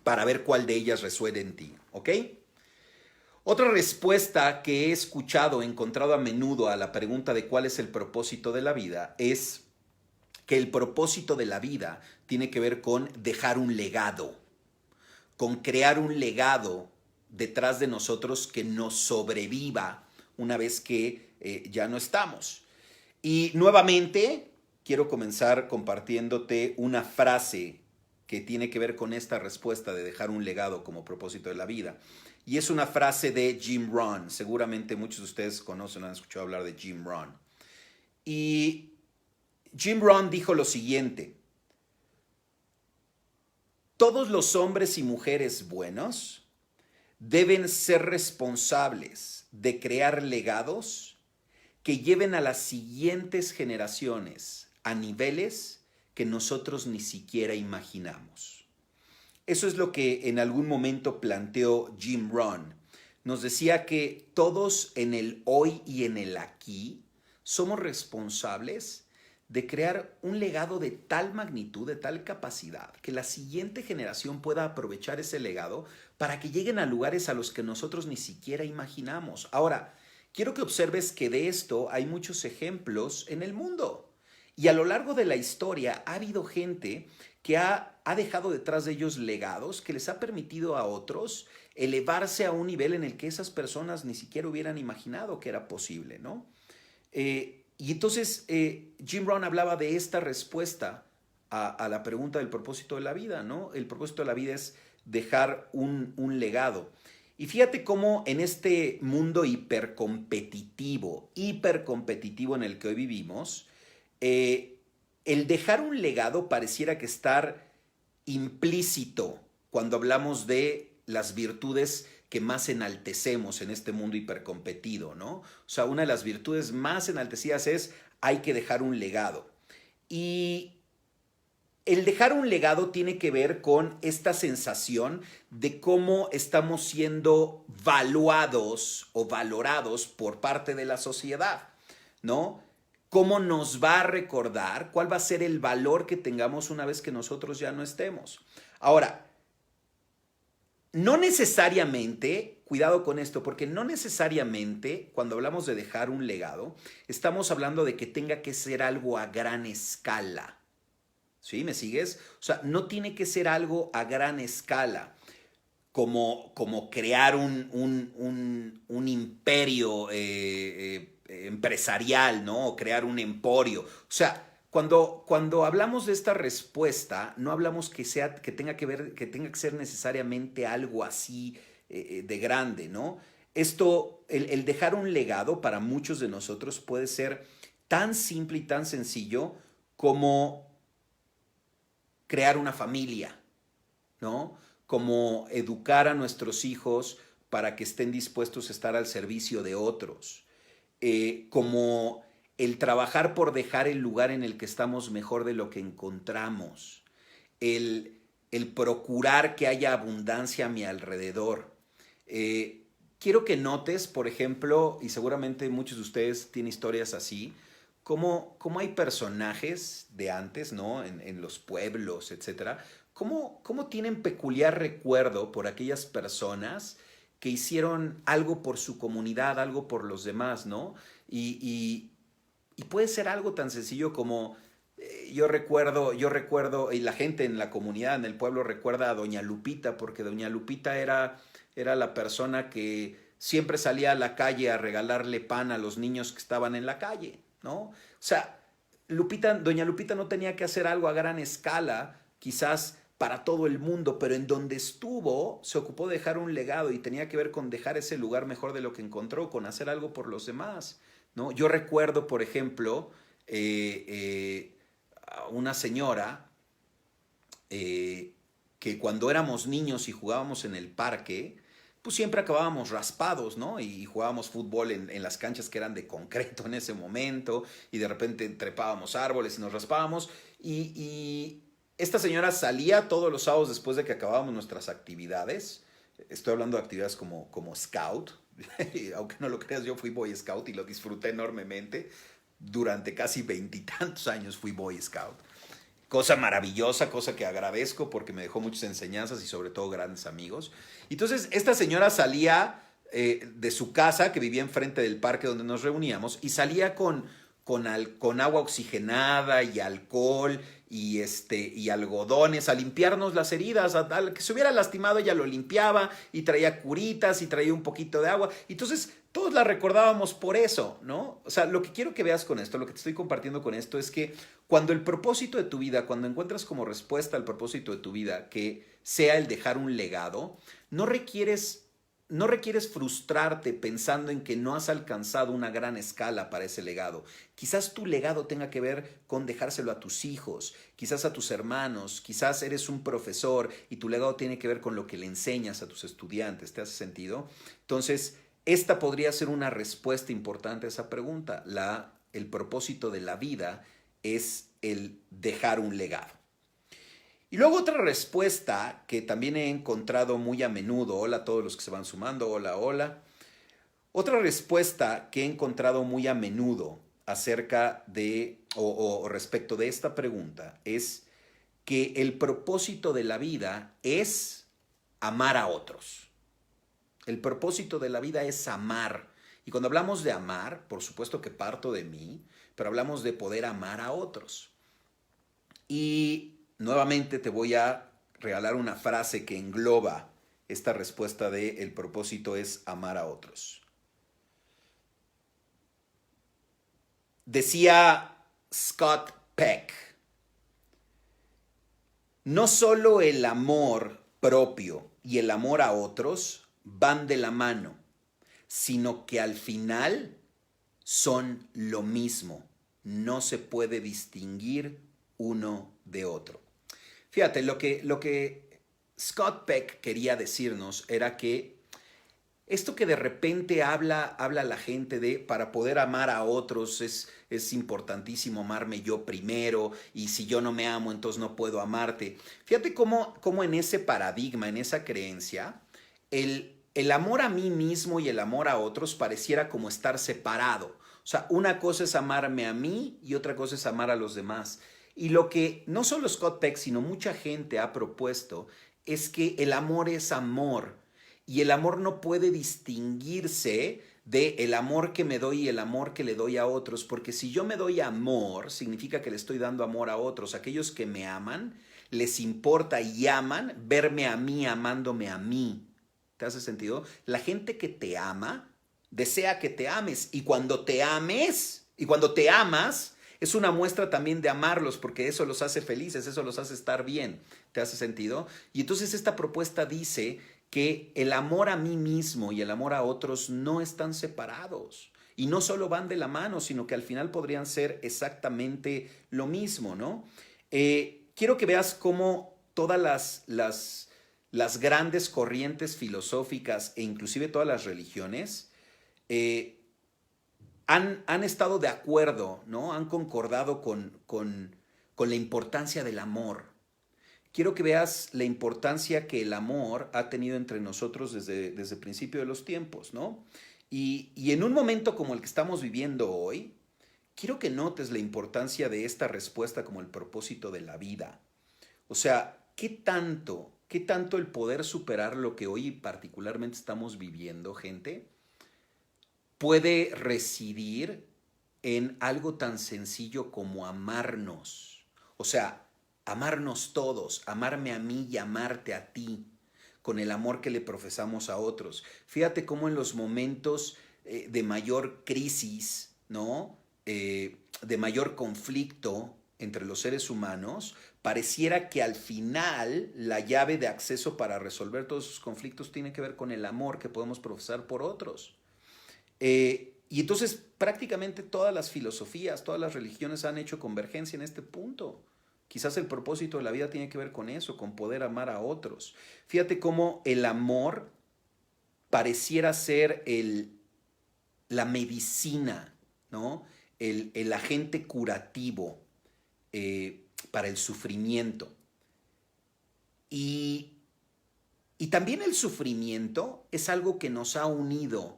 para ver cuál de ellas resuena en ti. ¿Ok? Otra respuesta que he encontrado a menudo a la pregunta de cuál es el propósito de la vida es que el propósito de la vida tiene que ver con dejar un legado, con crear un legado detrás de nosotros que nos sobreviva una vez que ya no estamos. Y nuevamente quiero comenzar compartiéndote una frase que tiene que ver con esta respuesta de dejar un legado como propósito de la vida. Y es una frase de Jim Rohn. Seguramente muchos de ustedes conocen, han escuchado hablar de Jim Rohn. Y Jim Rohn dijo lo siguiente: todos los hombres y mujeres buenos deben ser responsables de crear legados que lleven a las siguientes generaciones a niveles que nosotros ni siquiera imaginamos. Eso es lo que en algún momento planteó Jim Rohn. Nos decía que todos en el hoy y en el aquí somos responsables de crear un legado de tal magnitud, de tal capacidad, que la siguiente generación pueda aprovechar ese legado para que lleguen a lugares a los que nosotros ni siquiera imaginamos. Ahora, quiero que observes que de esto hay muchos ejemplos en el mundo. Y a lo largo de la historia ha habido gente que ha dejado detrás de ellos legados que les ha permitido a otros elevarse a un nivel en el que esas personas ni siquiera hubieran imaginado que era posible, ¿no? Y entonces Jim Rohn hablaba de esta respuesta a la pregunta del propósito de la vida, ¿no? El propósito de la vida es dejar un legado. Y fíjate cómo en este mundo hipercompetitivo en el que hoy vivimos, el dejar un legado pareciera que estar implícito cuando hablamos de las virtudes que más enaltecemos en este mundo hipercompetido, ¿no? O sea, una de las virtudes más enaltecidas es hay que dejar un legado. Y el dejar un legado tiene que ver con esta sensación de cómo estamos siendo valuados o valorados por parte de la sociedad, ¿no? ¿Cómo nos va a recordar? ¿Cuál va a ser el valor que tengamos una vez que nosotros ya no estemos? Ahora, no necesariamente, cuidado con esto, porque no necesariamente cuando hablamos de dejar un legado, estamos hablando de que tenga que ser algo a gran escala. ¿Sí? ¿Me sigues? O sea, no tiene que ser algo a gran escala, como crear un imperio empresarial, ¿no? O crear un emporio. O sea, cuando hablamos de esta respuesta, no hablamos que tenga que ser necesariamente algo así de grande, ¿no? El dejar un legado para muchos de nosotros puede ser tan simple y tan sencillo como crear una familia, ¿no? Como educar a nuestros hijos para que estén dispuestos a estar al servicio de otros, como el trabajar por dejar el lugar en el que estamos mejor de lo que encontramos, el procurar que haya abundancia a mi alrededor. Quiero que notes, por ejemplo, y seguramente muchos de ustedes tienen historias así, cómo hay personajes de antes, ¿no? En los pueblos, etcétera, cómo tienen peculiar recuerdo por aquellas personas que hicieron algo por su comunidad, algo por los demás, ¿no? Y puede ser algo tan sencillo como yo recuerdo, y la gente en la comunidad, en el pueblo, recuerda a Doña Lupita, porque Doña Lupita era la persona que siempre salía a la calle a regalarle pan a los niños que estaban en la calle, ¿no? O sea, Doña Lupita no tenía que hacer algo a gran escala, quizás para todo el mundo, pero en donde estuvo se ocupó de dejar un legado y tenía que ver con dejar ese lugar mejor de lo que encontró, con hacer algo por los demás, ¿no? Yo recuerdo, por ejemplo, a una señora que cuando éramos niños y jugábamos en el parque, pues siempre acabábamos raspados, ¿no? Y jugábamos fútbol en las canchas que eran de concreto en ese momento, y de repente trepábamos árboles y nos raspábamos, y esta señora salía todos los sábados después de que acabábamos nuestras actividades. Estoy hablando de actividades como scout. Aunque no lo creas, yo fui Boy Scout y lo disfruté enormemente. Durante casi 20 y tantos años fui Boy Scout. Cosa maravillosa, cosa que agradezco porque me dejó muchas enseñanzas y sobre todo grandes amigos. Entonces, esta señora salía de su casa, que vivía enfrente del parque donde nos reuníamos, y salía con con agua oxigenada y alcohol y algodones a limpiarnos las heridas. Al que se hubiera lastimado ella lo limpiaba y traía curitas y traía un poquito de agua. Entonces todos la recordábamos por eso, ¿no? O sea, lo que quiero que veas con esto, lo que te estoy compartiendo con esto es que cuando el propósito de tu vida, cuando encuentras como respuesta al propósito de tu vida que sea el dejar un legado, no requieres frustrarte pensando en que no has alcanzado una gran escala para ese legado. Quizás tu legado tenga que ver con dejárselo a tus hijos, quizás a tus hermanos, quizás eres un profesor y tu legado tiene que ver con lo que le enseñas a tus estudiantes. ¿Te hace sentido? Entonces, esta podría ser una respuesta importante a esa pregunta. El propósito de la vida es el dejar un legado. Y luego otra respuesta que también he encontrado muy a menudo, hola a todos los que se van sumando, hola, hola. Otra respuesta que he encontrado muy a menudo acerca de o respecto de esta pregunta es que el propósito de la vida es amar a otros. El propósito de la vida es amar. Y cuando hablamos de amar, por supuesto que parto de mí, pero hablamos de poder amar a otros. Y nuevamente te voy a regalar una frase que engloba esta respuesta de el propósito es amar a otros. Decía Scott Peck, no solo el amor propio y el amor a otros van de la mano, sino que al final son lo mismo. No se puede distinguir uno de otro. Fíjate, lo que Scott Peck quería decirnos era que esto que de repente habla la gente de para poder amar a otros es importantísimo amarme yo primero y si yo no me amo entonces no puedo amarte. Fíjate cómo en ese paradigma, en esa creencia, el amor a mí mismo y el amor a otros pareciera como estar separado. O sea, una cosa es amarme a mí y otra cosa es amar a los demás. Y lo que no solo Scott Peck, sino mucha gente ha propuesto es que el amor es amor y el amor no puede distinguirse de el amor que me doy y el amor que le doy a otros, porque si yo me doy amor, significa que le estoy dando amor a otros. Aquellos que me aman, les importa y aman verme a mí amándome a mí. ¿Te hace sentido? La gente que te ama desea que te ames y cuando te ames y cuando te amas, es una muestra también de amarlos porque eso los hace felices, eso los hace estar bien. ¿Te hace sentido? Y entonces esta propuesta dice que el amor a mí mismo y el amor a otros no están separados. Y no solo van de la mano, sino que al final podrían ser exactamente lo mismo, ¿no? Quiero que veas cómo todas las grandes corrientes filosóficas e inclusive todas las religiones han estado de acuerdo, ¿no? Han concordado con la importancia del amor. Quiero que veas la importancia que el amor ha tenido entre nosotros desde el principio de los tiempos, ¿no? Y en un momento como el que estamos viviendo hoy, quiero que notes la importancia de esta respuesta como el propósito de la vida. O sea, ¿qué tanto el poder superar lo que hoy particularmente estamos viviendo, gente, puede residir en algo tan sencillo como amarnos? O sea, amarnos todos, amarme a mí y amarte a ti, con el amor que le profesamos a otros. Fíjate cómo en los momentos de mayor crisis, ¿no? De mayor conflicto entre los seres humanos, pareciera que al final la llave de acceso para resolver todos esos conflictos tiene que ver con el amor que podemos profesar por otros. Y entonces prácticamente todas las filosofías, todas las religiones han hecho convergencia en este punto. Quizás el propósito de la vida tiene que ver con eso, con poder amar a otros. Fíjate cómo el amor pareciera ser la medicina, ¿no? El agente curativo para el sufrimiento. Y también el sufrimiento es algo que nos ha unido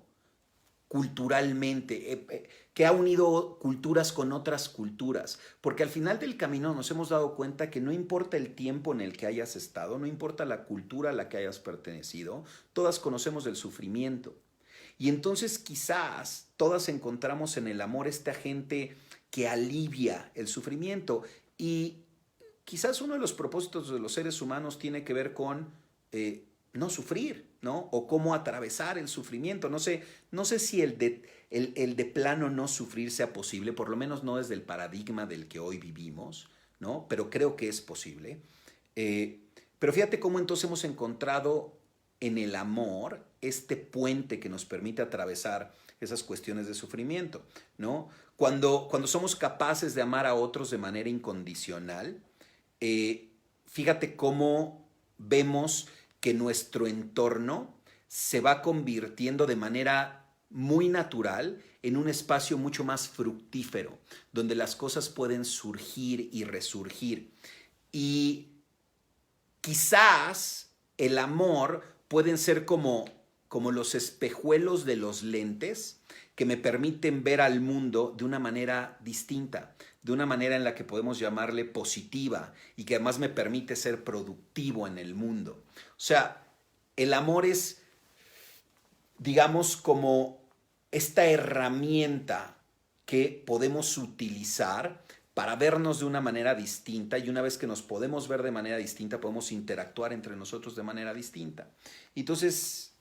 culturalmente, que ha unido culturas con otras culturas, porque al final del camino nos hemos dado cuenta que no importa el tiempo en el que hayas estado, no importa la cultura a la que hayas pertenecido, todas conocemos del sufrimiento. Y entonces quizás todas encontramos en el amor este agente que alivia el sufrimiento. Y quizás uno de los propósitos de los seres humanos tiene que ver con no sufrir, ¿no? O cómo atravesar el sufrimiento. No sé si el de plano no sufrir sea posible, por lo menos no desde el paradigma del que hoy vivimos, ¿no? Pero creo que es posible. Pero fíjate cómo entonces hemos encontrado en el amor este puente que nos permite atravesar esas cuestiones de sufrimiento, ¿no? Cuando somos capaces de amar a otros de manera incondicional, fíjate cómo vemos que nuestro entorno se va convirtiendo de manera muy natural en un espacio mucho más fructífero, donde las cosas pueden surgir y resurgir. Y quizás el amor pueden ser como los espejuelos de los lentes que me permiten ver al mundo de una manera distinta, de una manera en la que podemos llamarle positiva y que además me permite ser productivo en el mundo. O sea, el amor es, digamos, como esta herramienta que podemos utilizar para vernos de una manera distinta, y una vez que nos podemos ver de manera distinta, podemos interactuar entre nosotros de manera distinta. Entonces,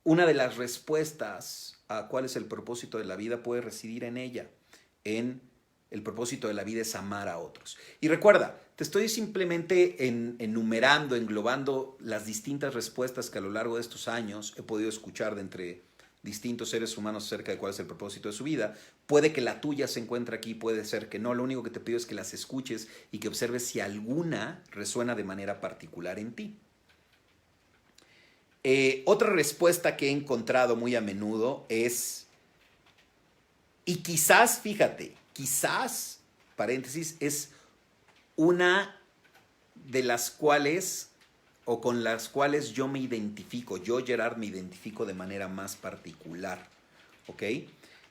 una de las respuestas a cuál es el propósito de la vida puede residir en ella, en el propósito de la vida es amar a otros. Y recuerda, te estoy simplemente enumerando, englobando las distintas respuestas que a lo largo de estos años he podido escuchar de entre distintos seres humanos acerca de cuál es el propósito de su vida. Puede que la tuya se encuentre aquí, puede ser que no. Lo único que te pido es que las escuches y que observes si alguna resuena de manera particular en ti. Otra respuesta que he encontrado muy a menudo es, y quizás, fíjate, quizás, paréntesis, es una de las cuales o con las cuales yo me identifico, yo Gerard me identifico de manera más particular, ¿ok?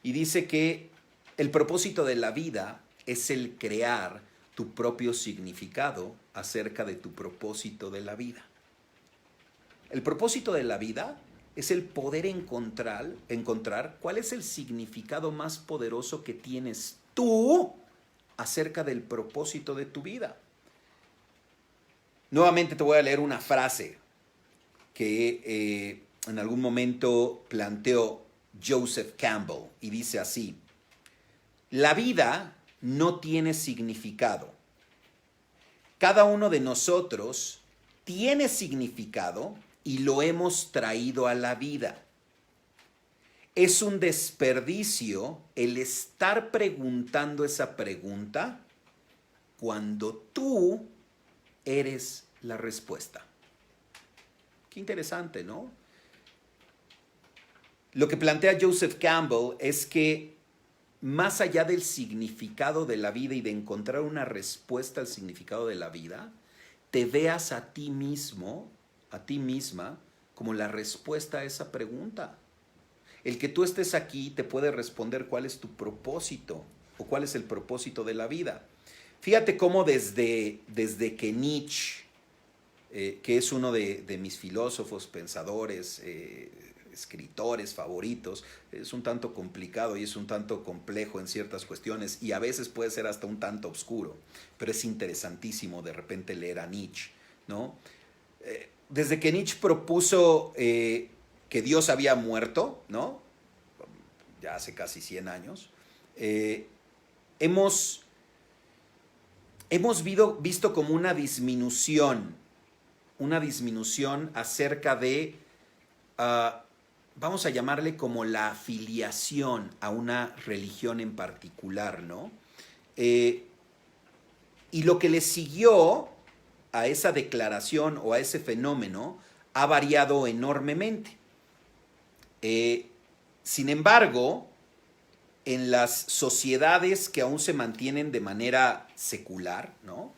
Y dice que el propósito de la vida es el crear tu propio significado acerca de tu propósito de la vida. El propósito de la vida es el poder encontrar cuál es el significado más poderoso que tienes tú acerca del propósito de tu vida. Nuevamente te voy a leer una frase que en algún momento planteó Joseph Campbell y dice así: la vida no tiene significado. Cada uno de nosotros tiene significado y lo hemos traído a la vida. Es un desperdicio el estar preguntando esa pregunta cuando tú eres la respuesta. Qué interesante, ¿no? Lo que plantea Joseph Campbell es que más allá del significado de la vida y de encontrar una respuesta al significado de la vida, te veas a ti mismo, a ti misma, como la respuesta a esa pregunta. El que tú estés aquí te puede responder cuál es tu propósito o cuál es el propósito de la vida. Fíjate cómo desde que Nietzsche, que es uno de mis filósofos, pensadores, escritores favoritos, es un tanto complicado y es un tanto complejo en ciertas cuestiones y a veces puede ser hasta un tanto oscuro, pero es interesantísimo de repente leer a Nietzsche, ¿no? Desde que Nietzsche propuso que Dios había muerto, ¿no? Ya hace casi 100 años, hemos visto como una disminución acerca de, vamos a llamarle como la afiliación a una religión en particular, ¿no? Y lo que le siguió a esa declaración o a ese fenómeno ha variado enormemente. Sin embargo, en las sociedades que aún se mantienen de manera secular, ¿no?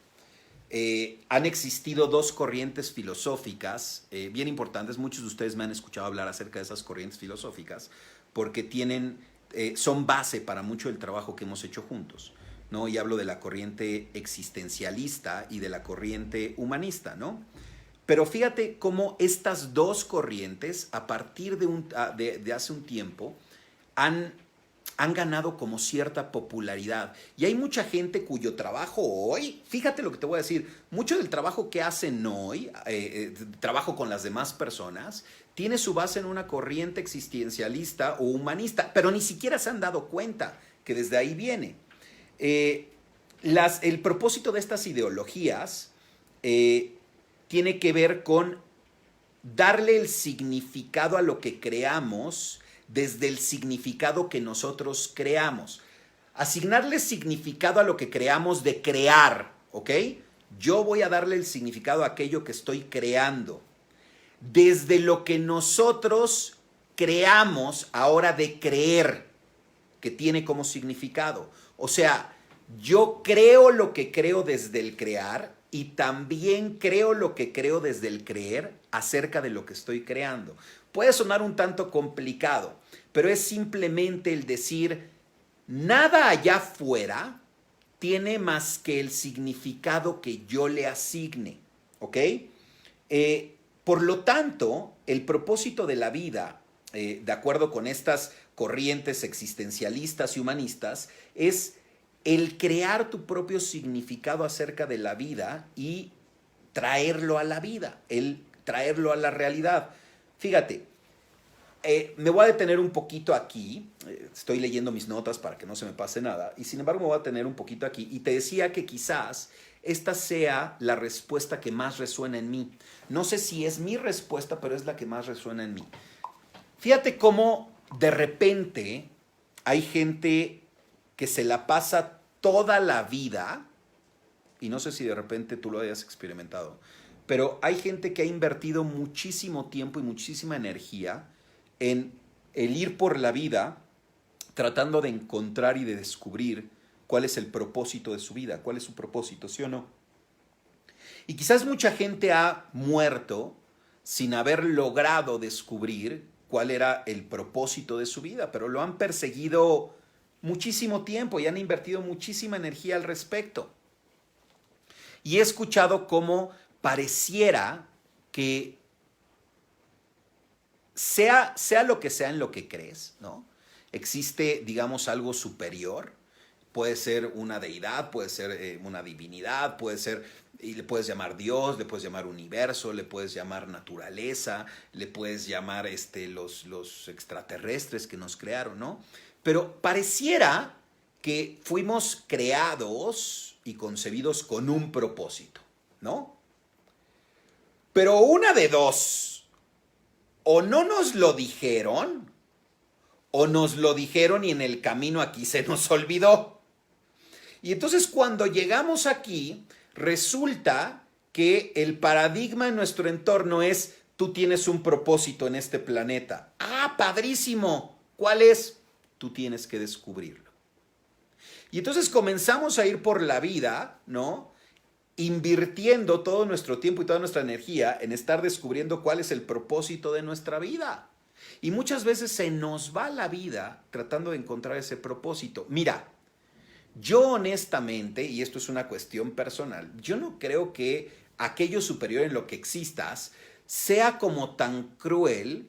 Han existido dos corrientes filosóficas bien importantes. Muchos de ustedes me han escuchado hablar acerca de esas corrientes filosóficas porque son base para mucho del trabajo que hemos hecho juntos, ¿no? Y hablo de la corriente existencialista y de la corriente humanista, ¿no? Pero fíjate cómo estas dos corrientes, a partir de hace un tiempo, han han ganado como cierta popularidad. Y hay mucha gente cuyo trabajo hoy, fíjate lo que te voy a decir, mucho del trabajo que hacen hoy, trabajo con las demás personas, tiene su base en una corriente existencialista o humanista, pero ni siquiera se han dado cuenta que desde ahí viene. El propósito de estas ideologías tiene que ver con darle el significado a lo que creamos desde el significado que nosotros creamos. Asignarle significado a lo que creamos de crear, ¿ok? Yo voy a darle el significado a aquello que estoy creando. Desde lo que nosotros creamos ahora de creer, que tiene como significado. O sea, yo creo lo que creo desde el crear y también creo lo que creo desde el creer acerca de lo que estoy creando. Puede sonar un tanto complicado, pero es simplemente el decir, nada allá afuera tiene más que el significado que yo le asigne, ¿ok? Por lo tanto, el propósito de la vida, de acuerdo con estas corrientes existencialistas y humanistas, es el crear tu propio significado acerca de la vida y traerlo a la vida, el traerlo a la realidad. Fíjate, me voy a detener un poquito aquí, estoy leyendo mis notas para que no se me pase nada, y sin embargo me voy a detener un poquito aquí, y te decía que quizás esta sea la respuesta que más resuena en mí. No sé si es mi respuesta, pero es la que más resuena en mí. Fíjate cómo de repente hay gente que se la pasa toda la vida, y no sé si de repente tú lo hayas experimentado, pero hay gente que ha invertido muchísimo tiempo y muchísima energía en el ir por la vida tratando de encontrar y de descubrir cuál es el propósito de su vida, cuál es su propósito, ¿sí o no? Y quizás mucha gente ha muerto sin haber logrado descubrir cuál era el propósito de su vida, pero lo han perseguido muchísimo tiempo y han invertido muchísima energía al respecto. Y he escuchado cómo pareciera que sea lo que sea en lo que crees, ¿no? Existe, digamos, algo superior. Puede ser una deidad, puede ser una divinidad, puede ser, y le puedes llamar Dios, le puedes llamar universo, le puedes llamar naturaleza, le puedes llamar los extraterrestres que nos crearon, ¿no? Pero pareciera que fuimos creados y concebidos con un propósito, ¿no? Pero una de dos, o no nos lo dijeron, o nos lo dijeron y en el camino aquí se nos olvidó. Y entonces cuando llegamos aquí, resulta que el paradigma en nuestro entorno es, tú tienes un propósito en este planeta. ¡Ah, padrísimo! ¿Cuál es? Tú tienes que descubrirlo. Y entonces comenzamos a ir por la vida, ¿no? Invirtiendo todo nuestro tiempo y toda nuestra energía en estar descubriendo cuál es el propósito de nuestra vida. Y muchas veces se nos va la vida tratando de encontrar ese propósito. Mira, yo honestamente, y esto es una cuestión personal, yo no creo que aquello superior en lo que existas sea como tan cruel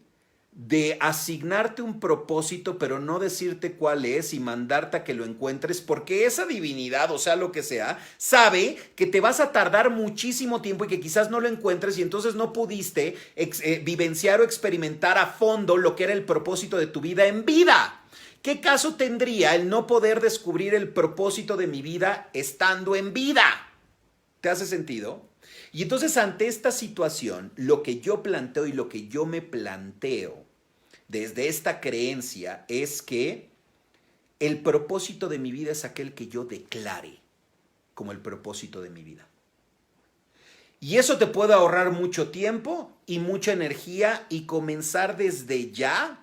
de asignarte un propósito, pero no decirte cuál es y mandarte a que lo encuentres, porque esa divinidad, o sea, lo que sea, sabe que te vas a tardar muchísimo tiempo y que quizás no lo encuentres y entonces no pudiste vivenciar o experimentar a fondo lo que era el propósito de tu vida en vida. ¿Qué caso tendría el no poder descubrir el propósito de mi vida estando en vida? ¿Te hace sentido? Y entonces ante esta situación, lo que yo planteo y lo que yo me planteo desde esta creencia es que el propósito de mi vida es aquel que yo declare como el propósito de mi vida. Y eso te puede ahorrar mucho tiempo y mucha energía y comenzar desde ya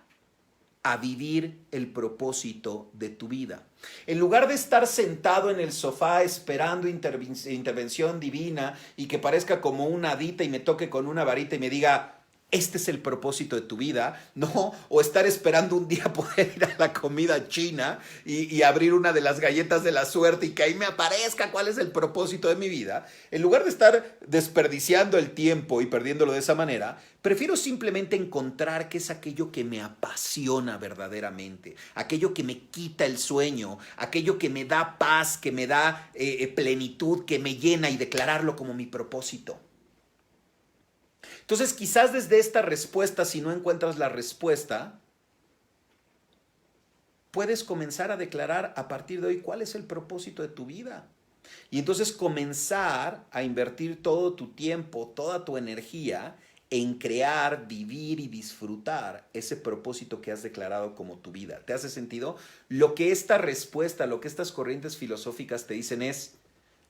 a vivir el propósito de tu vida. En lugar de estar sentado en el sofá esperando intervención divina y que parezca como una hadita y me toque con una varita y me diga, Este es el propósito de tu vida, ¿no? O estar esperando un día poder ir a la comida china y abrir una de las galletas de la suerte y que ahí me aparezca cuál es el propósito de mi vida. En lugar de estar desperdiciando el tiempo y perdiéndolo de esa manera, prefiero simplemente encontrar qué es aquello que me apasiona verdaderamente, aquello que me quita el sueño, aquello que me da paz, que me da plenitud, que me llena y declararlo como mi propósito. Entonces, quizás desde esta respuesta, si no encuentras la respuesta, puedes comenzar a declarar a partir de hoy cuál es el propósito de tu vida. Y entonces comenzar a invertir todo tu tiempo, toda tu energía en crear, vivir y disfrutar ese propósito que has declarado como tu vida. ¿Te hace sentido? Lo que esta respuesta, lo que estas corrientes filosóficas te dicen es,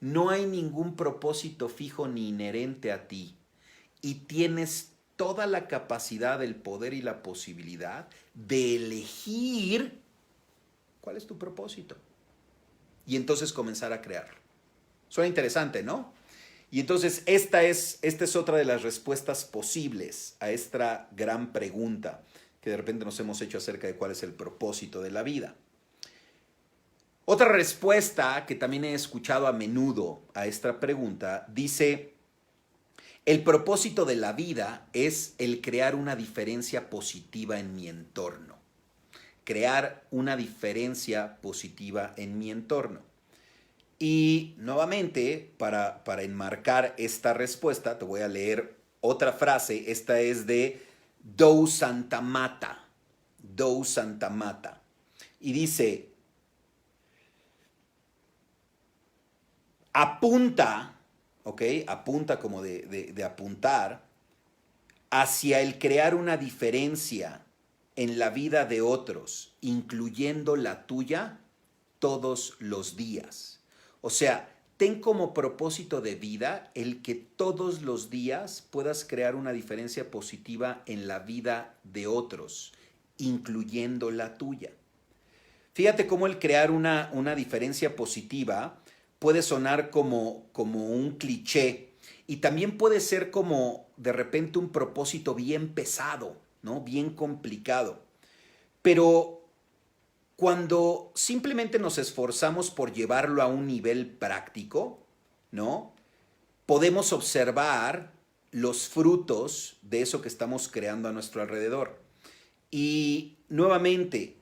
no hay ningún propósito fijo ni inherente a ti. Y tienes toda la capacidad, el poder y la posibilidad de elegir cuál es tu propósito. Y entonces comenzar a crearlo. Suena interesante, ¿no? Y entonces esta es otra de las respuestas posibles a esta gran pregunta que de repente nos hemos hecho acerca de cuál es el propósito de la vida. Otra respuesta que también he escuchado a menudo a esta pregunta dice: el propósito de la vida es el crear una diferencia positiva en mi entorno. Crear una diferencia positiva en mi entorno. Y nuevamente, para enmarcar esta respuesta, te voy a leer otra frase. Esta es de Dou Santamata. Dou Santamata. Y dice, apunta, ¿ok? Apunta como de apuntar hacia el crear una diferencia en la vida de otros, incluyendo la tuya, todos los días. O sea, ten como propósito de vida el que todos los días puedas crear una diferencia positiva en la vida de otros, incluyendo la tuya. Fíjate cómo el crear una diferencia positiva puede sonar como un cliché y también puede ser como de repente un propósito bien pesado, ¿no? Bien complicado. Pero cuando simplemente nos esforzamos por llevarlo a un nivel práctico, ¿no? Podemos observar los frutos de eso que estamos creando a nuestro alrededor. Y nuevamente,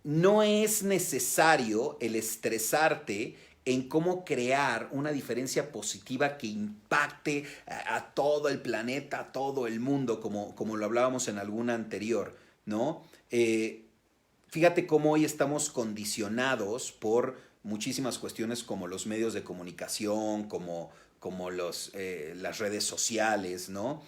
no es necesario el estresarte en cómo crear una diferencia positiva que impacte a todo el planeta, a todo el mundo, como lo hablábamos en alguna anterior, ¿no? Fíjate cómo hoy estamos condicionados por muchísimas cuestiones como los medios de comunicación, como las redes sociales, ¿no?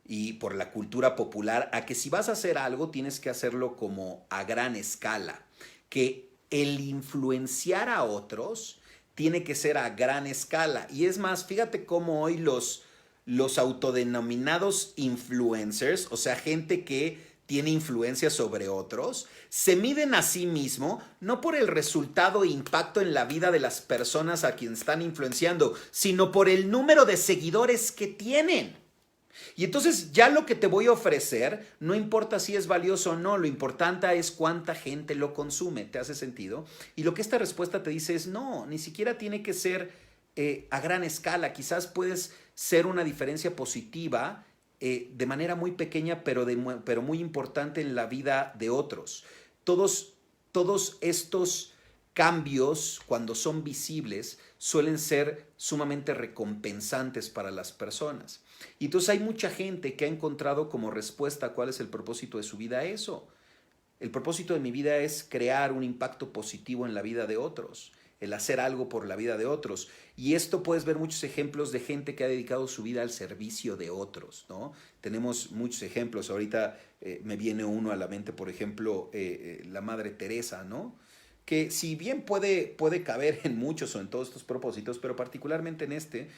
Y por la cultura popular, a que si vas a hacer algo tienes que hacerlo como a gran escala, que el influenciar a otros tiene que ser a gran escala. Y es más, fíjate cómo hoy los autodenominados influencers, o sea, gente que tiene influencia sobre otros, se miden a sí mismo no por el resultado e impacto en la vida de las personas a quienes están influenciando, sino por el número de seguidores que tienen. Y entonces ya lo que te voy a ofrecer, no importa si es valioso o no, lo importante es cuánta gente lo consume. ¿Te hace sentido? Y lo que esta respuesta te dice es no, ni siquiera tiene que ser a gran escala. Quizás puedes ser una diferencia positiva de manera muy pequeña, pero muy importante en la vida de otros. Todos estos cambios, cuando son visibles, suelen ser sumamente recompensantes para las personas. Y entonces hay mucha gente que ha encontrado como respuesta a cuál es el propósito de su vida eso. El propósito de mi vida es crear un impacto positivo en la vida de otros, el hacer algo por la vida de otros. Y esto puedes ver muchos ejemplos de gente que ha dedicado su vida al servicio de otros, ¿no? Tenemos muchos ejemplos. Ahorita me viene uno a la mente, por ejemplo, la Madre Teresa, ¿no? Que si bien puede caber en muchos o en todos estos propósitos, pero particularmente en este,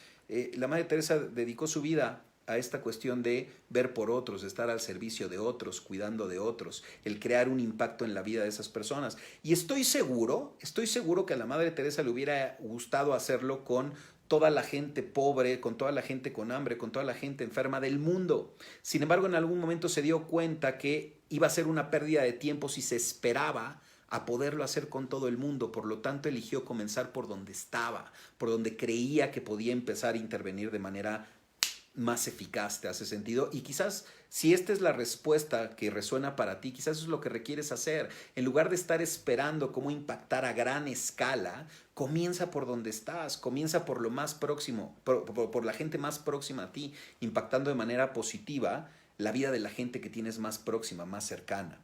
la Madre Teresa dedicó su vida a esta cuestión de ver por otros, de estar al servicio de otros, cuidando de otros, el crear un impacto en la vida de esas personas. Y estoy seguro que a la Madre Teresa le hubiera gustado hacerlo con toda la gente pobre, con toda la gente con hambre, con toda la gente enferma del mundo. Sin embargo, en algún momento se dio cuenta que iba a ser una pérdida de tiempo si se esperaba a poderlo hacer con todo el mundo. Por lo tanto, eligió comenzar por donde estaba, por donde creía que podía empezar a intervenir de manera más eficaz. ¿Te hace sentido? Y quizás si esta es la respuesta que resuena para ti, quizás eso es lo que requieres hacer. En lugar de estar esperando cómo impactar a gran escala, comienza por donde estás, comienza por lo más próximo, por la gente más próxima a ti, impactando de manera positiva la vida de la gente que tienes más próxima, más cercana.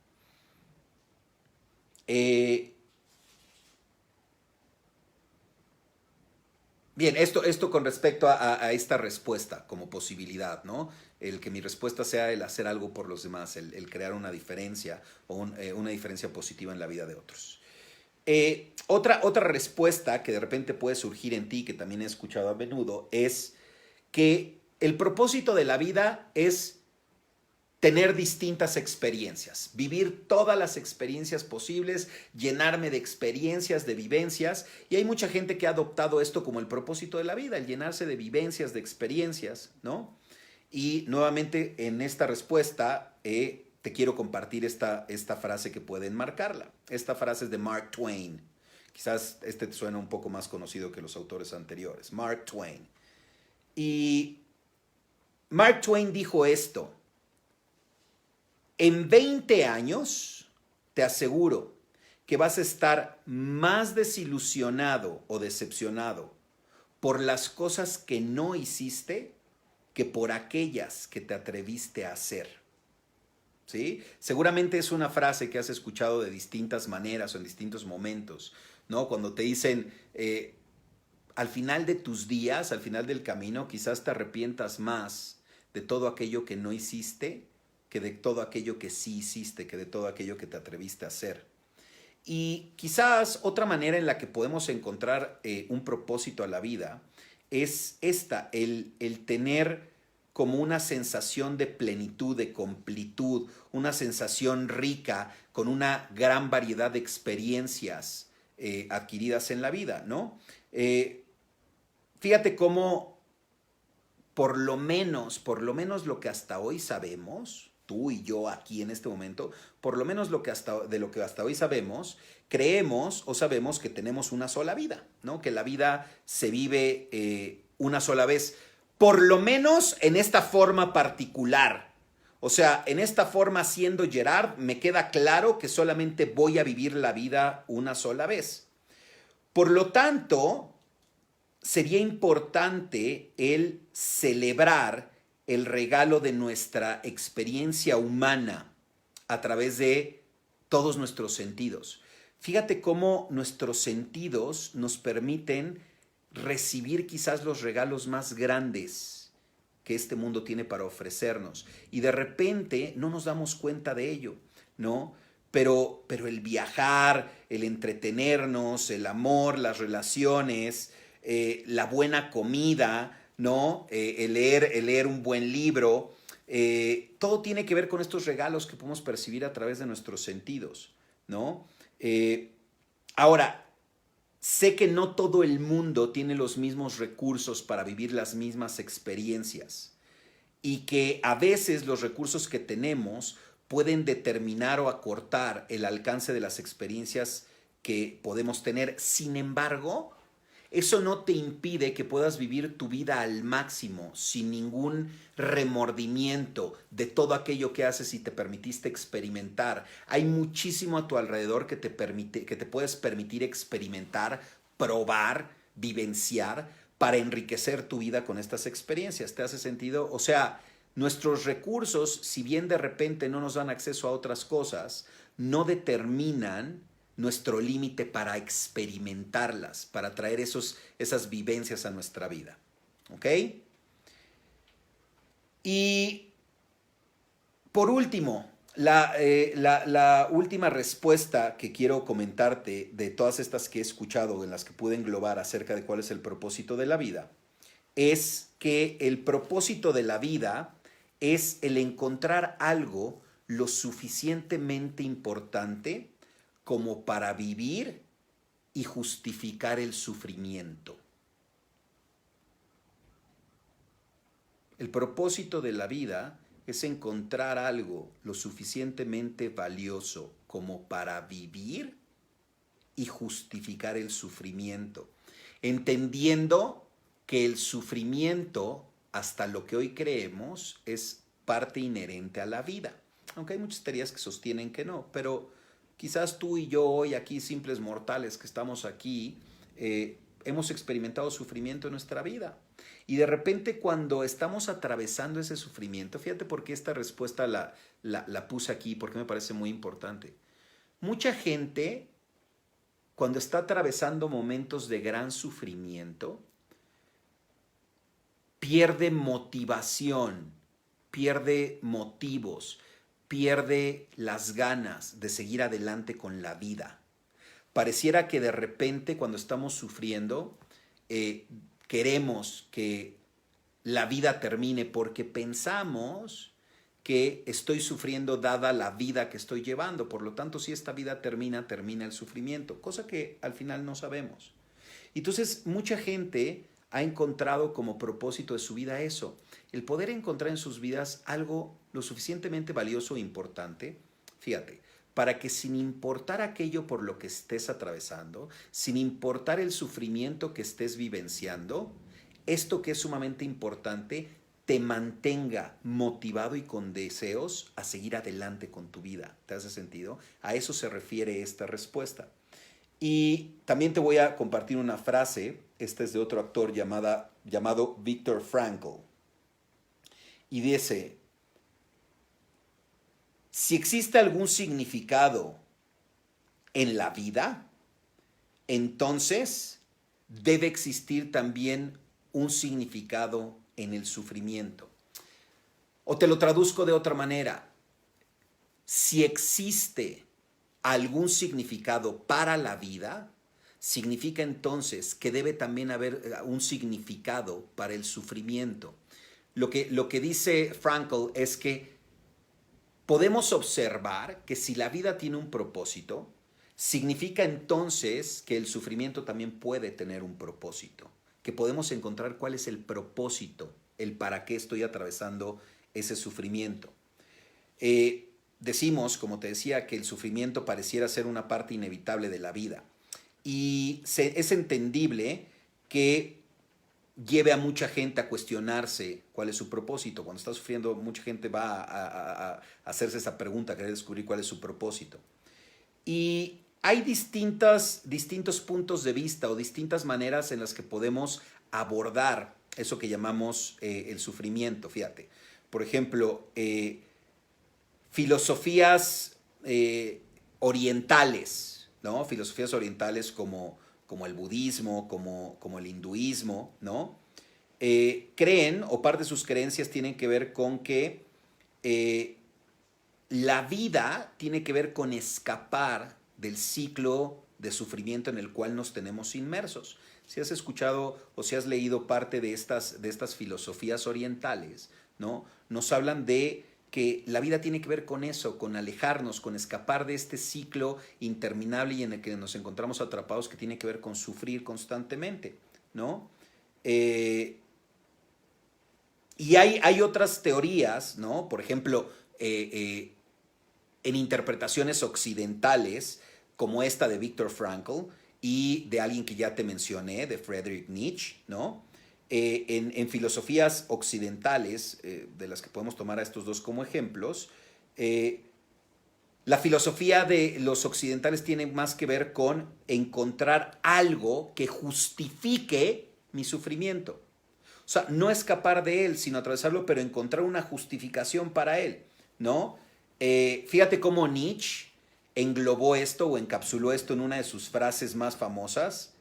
Bien, esto con respecto a esta respuesta como posibilidad, ¿no? El que mi respuesta sea el hacer algo por los demás, el crear una diferencia o una diferencia positiva en la vida de otros. Otra respuesta que de repente puede surgir en ti, que también he escuchado a menudo, es que el propósito de la vida es tener distintas experiencias, vivir todas las experiencias posibles, llenarme de experiencias, de vivencias, y hay mucha gente que ha adoptado esto como el propósito de la vida, el llenarse de vivencias, de experiencias, ¿no? Y nuevamente en esta respuesta te quiero compartir esta frase que puede enmarcarla. Esta frase es de Mark Twain. Quizás te suena un poco más conocido que los autores anteriores. Mark Twain. Y Mark Twain dijo esto: en 20 años, te aseguro que vas a estar más desilusionado o decepcionado por las cosas que no hiciste que por aquellas que te atreviste a hacer. ¿Sí? Seguramente es una frase que has escuchado de distintas maneras o en distintos momentos, ¿no? Cuando te dicen, al final de tus días, al final del camino, quizás te arrepientas más de todo aquello que no hiciste que de todo aquello que sí hiciste, que de todo aquello que te atreviste a hacer. Y quizás otra manera en la que podemos encontrar un propósito a la vida es esta, el tener como una sensación de plenitud, de completud, una sensación rica con una gran variedad de experiencias adquiridas en la vida, ¿no? Fíjate cómo por lo menos lo que hasta hoy sabemos, tú y yo aquí en este momento, por lo menos lo que hasta hoy sabemos, creemos o sabemos que tenemos una sola vida, ¿no? Que la vida se vive una sola vez, por lo menos en esta forma particular. O sea, en esta forma, siendo Gerard, me queda claro que solamente voy a vivir la vida una sola vez. Por lo tanto, sería importante el celebrar el regalo de nuestra experiencia humana a través de todos nuestros sentidos. Fíjate cómo nuestros sentidos nos permiten recibir quizás los regalos más grandes que este mundo tiene para ofrecernos. Y de repente no nos damos cuenta de ello, ¿no? Pero el viajar, el entretenernos, el amor, las relaciones, la buena comida, ¿no? El leer un buen libro, todo tiene que ver con estos regalos que podemos percibir a través de nuestros sentidos, ¿no? Ahora, sé que no todo el mundo tiene los mismos recursos para vivir las mismas experiencias y que a veces los recursos que tenemos pueden determinar o acortar el alcance de las experiencias que podemos tener. Sin embargo, eso no te impide que puedas vivir tu vida al máximo, sin ningún remordimiento de todo aquello que haces y te permitiste experimentar. Hay muchísimo a tu alrededor que te puedes permitir experimentar, probar, vivenciar para enriquecer tu vida con estas experiencias. ¿Te hace sentido? O sea, nuestros recursos, si bien de repente no nos dan acceso a otras cosas, no determinan nuestro límite para experimentarlas, para traer esas vivencias a nuestra vida. ¿Ok? Y por último, la última respuesta que quiero comentarte de todas estas que he escuchado, en las que pude englobar acerca de cuál es el propósito de la vida, es que el propósito de la vida es el encontrar algo lo suficientemente importante como para vivir y justificar el sufrimiento. El propósito de la vida es encontrar algo lo suficientemente valioso como para vivir y justificar el sufrimiento, entendiendo que el sufrimiento, hasta lo que hoy creemos, es parte inherente a la vida. Aunque hay muchas teorías que sostienen que no, pero quizás tú y yo hoy aquí, simples mortales que estamos aquí, hemos experimentado sufrimiento en nuestra vida. Y de repente cuando estamos atravesando ese sufrimiento, fíjate por qué esta respuesta la puse aquí, porque me parece muy importante. Mucha gente, cuando está atravesando momentos de gran sufrimiento, pierde motivación, pierde motivos, pierde las ganas de seguir adelante con la vida. Pareciera que de repente cuando estamos sufriendo, queremos que la vida termine porque pensamos que estoy sufriendo dada la vida que estoy llevando. Por lo tanto, si esta vida termina, termina el sufrimiento, cosa que al final no sabemos. Entonces, mucha gente ha encontrado como propósito de su vida eso, el poder encontrar en sus vidas algo lo suficientemente valioso e importante, fíjate, para que sin importar aquello por lo que estés atravesando, sin importar el sufrimiento que estés vivenciando, esto que es sumamente importante te mantenga motivado y con deseos a seguir adelante con tu vida. ¿Te hace sentido? A eso se refiere esta respuesta. Y también te voy a compartir una frase, esta es de otro actor llamado Viktor Frankl. Y dice, si existe algún significado en la vida, entonces debe existir también un significado en el sufrimiento. O te lo traduzco de otra manera, si existe algún significado para la vida, significa entonces que debe también haber un significado para el sufrimiento. Lo que dice Frankl es que podemos observar que si la vida tiene un propósito, significa entonces que el sufrimiento también puede tener un propósito, que podemos encontrar cuál es el propósito, el para qué estoy atravesando ese sufrimiento. Decimos, como te decía, que el sufrimiento pareciera ser una parte inevitable de la vida y es entendible que lleve a mucha gente a cuestionarse cuál es su propósito. Cuando está sufriendo, mucha gente va a hacerse esa pregunta, a querer descubrir cuál es su propósito. Y hay distintos puntos de vista o distintas maneras en las que podemos abordar eso que llamamos el sufrimiento. Fíjate, por ejemplo, filosofías orientales, ¿no? Filosofías orientales como el budismo, como el hinduismo, ¿no? Creen, o parte de sus creencias tienen que ver con que la vida tiene que ver con escapar del ciclo de sufrimiento en el cual nos tenemos inmersos. Si has escuchado o si has leído parte de estas filosofías orientales, ¿no? Nos hablan de que la vida tiene que ver con eso, con alejarnos, con escapar de este ciclo interminable y en el que nos encontramos atrapados, que tiene que ver con sufrir constantemente, ¿no? Y hay otras teorías, ¿no? Por ejemplo, en interpretaciones occidentales, como esta de Viktor Frankl y de alguien que ya te mencioné, de Friedrich Nietzsche, ¿no? En filosofías occidentales, de las que podemos tomar a estos dos como ejemplos, la filosofía de los occidentales tiene más que ver con encontrar algo que justifique mi sufrimiento. O sea, no escapar de él, sino atravesarlo, pero encontrar una justificación para él, ¿no? Fíjate cómo Nietzsche englobó esto o encapsuló esto en una de sus frases más famosas,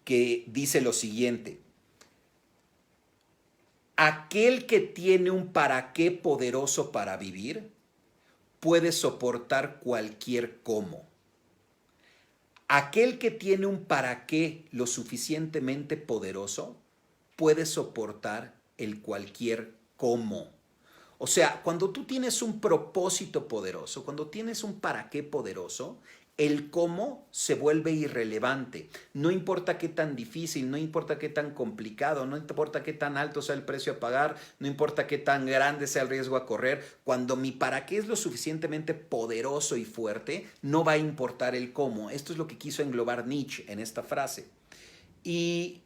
que dice lo siguiente: aquel que tiene un para qué poderoso para vivir puede soportar cualquier cómo. Aquel que tiene un para qué lo suficientemente poderoso puede soportar el cualquier cómo. O sea, cuando tú tienes un propósito poderoso, cuando tienes un para qué poderoso, el cómo se vuelve irrelevante. No importa qué tan difícil, no importa qué tan complicado, no importa qué tan alto sea el precio a pagar, no importa qué tan grande sea el riesgo a correr, cuando mi para qué es lo suficientemente poderoso y fuerte, no va a importar el cómo. Esto es lo que quiso englobar Nietzsche en esta frase. Y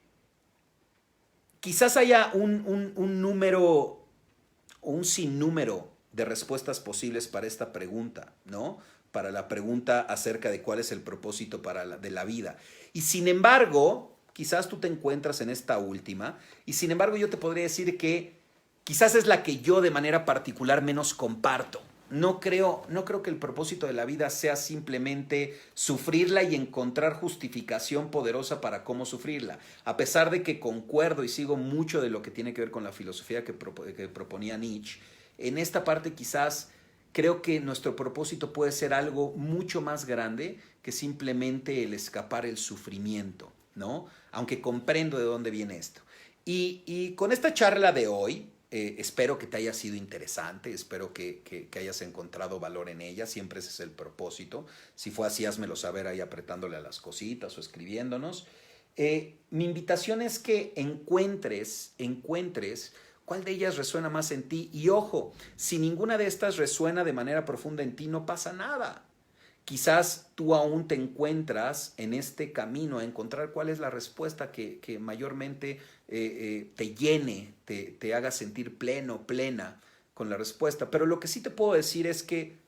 quizás haya un número o un sinnúmero de respuestas posibles para esta pregunta, ¿no? Para la pregunta acerca de cuál es el propósito de la vida. Y sin embargo, quizás tú te encuentras en esta última, y sin embargo yo te podría decir que quizás es la que yo de manera particular menos comparto. No creo que el propósito de la vida sea simplemente sufrirla y encontrar justificación poderosa para cómo sufrirla. A pesar de que concuerdo y sigo mucho de lo que tiene que ver con la filosofía que proponía Nietzsche, en esta parte quizás creo que nuestro propósito puede ser algo mucho más grande que simplemente el escapar el sufrimiento, ¿no? Aunque comprendo de dónde viene esto. Y con esta charla de hoy, espero que te haya sido interesante, espero que hayas encontrado valor en ella, siempre ese es el propósito. Si fue así, házmelo saber ahí apretándole a las cositas o escribiéndonos. Mi invitación es que encuentres cuál de ellas resuena más en ti. Y ojo, si ninguna de estas resuena de manera profunda en ti, no pasa nada. Quizás tú aún te encuentras en este camino a encontrar cuál es la respuesta que mayormente te llene, te haga sentir pleno, plena con la respuesta. Pero lo que sí te puedo decir es que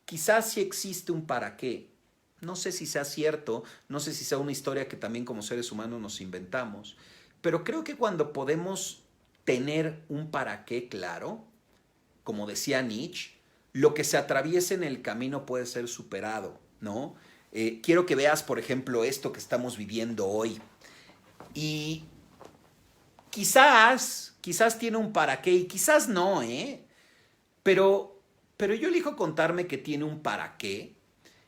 quizás sí existe un para qué. No sé si sea cierto, no sé si sea una historia que también como seres humanos nos inventamos, pero creo que cuando podemos tener un para qué claro, como decía Nietzsche, lo que se atraviesa en el camino puede ser superado, ¿no? Quiero que veas, por ejemplo, esto que estamos viviendo hoy. Y quizás tiene un para qué y quizás no, ¿eh? Pero yo elijo contarme que tiene un para qué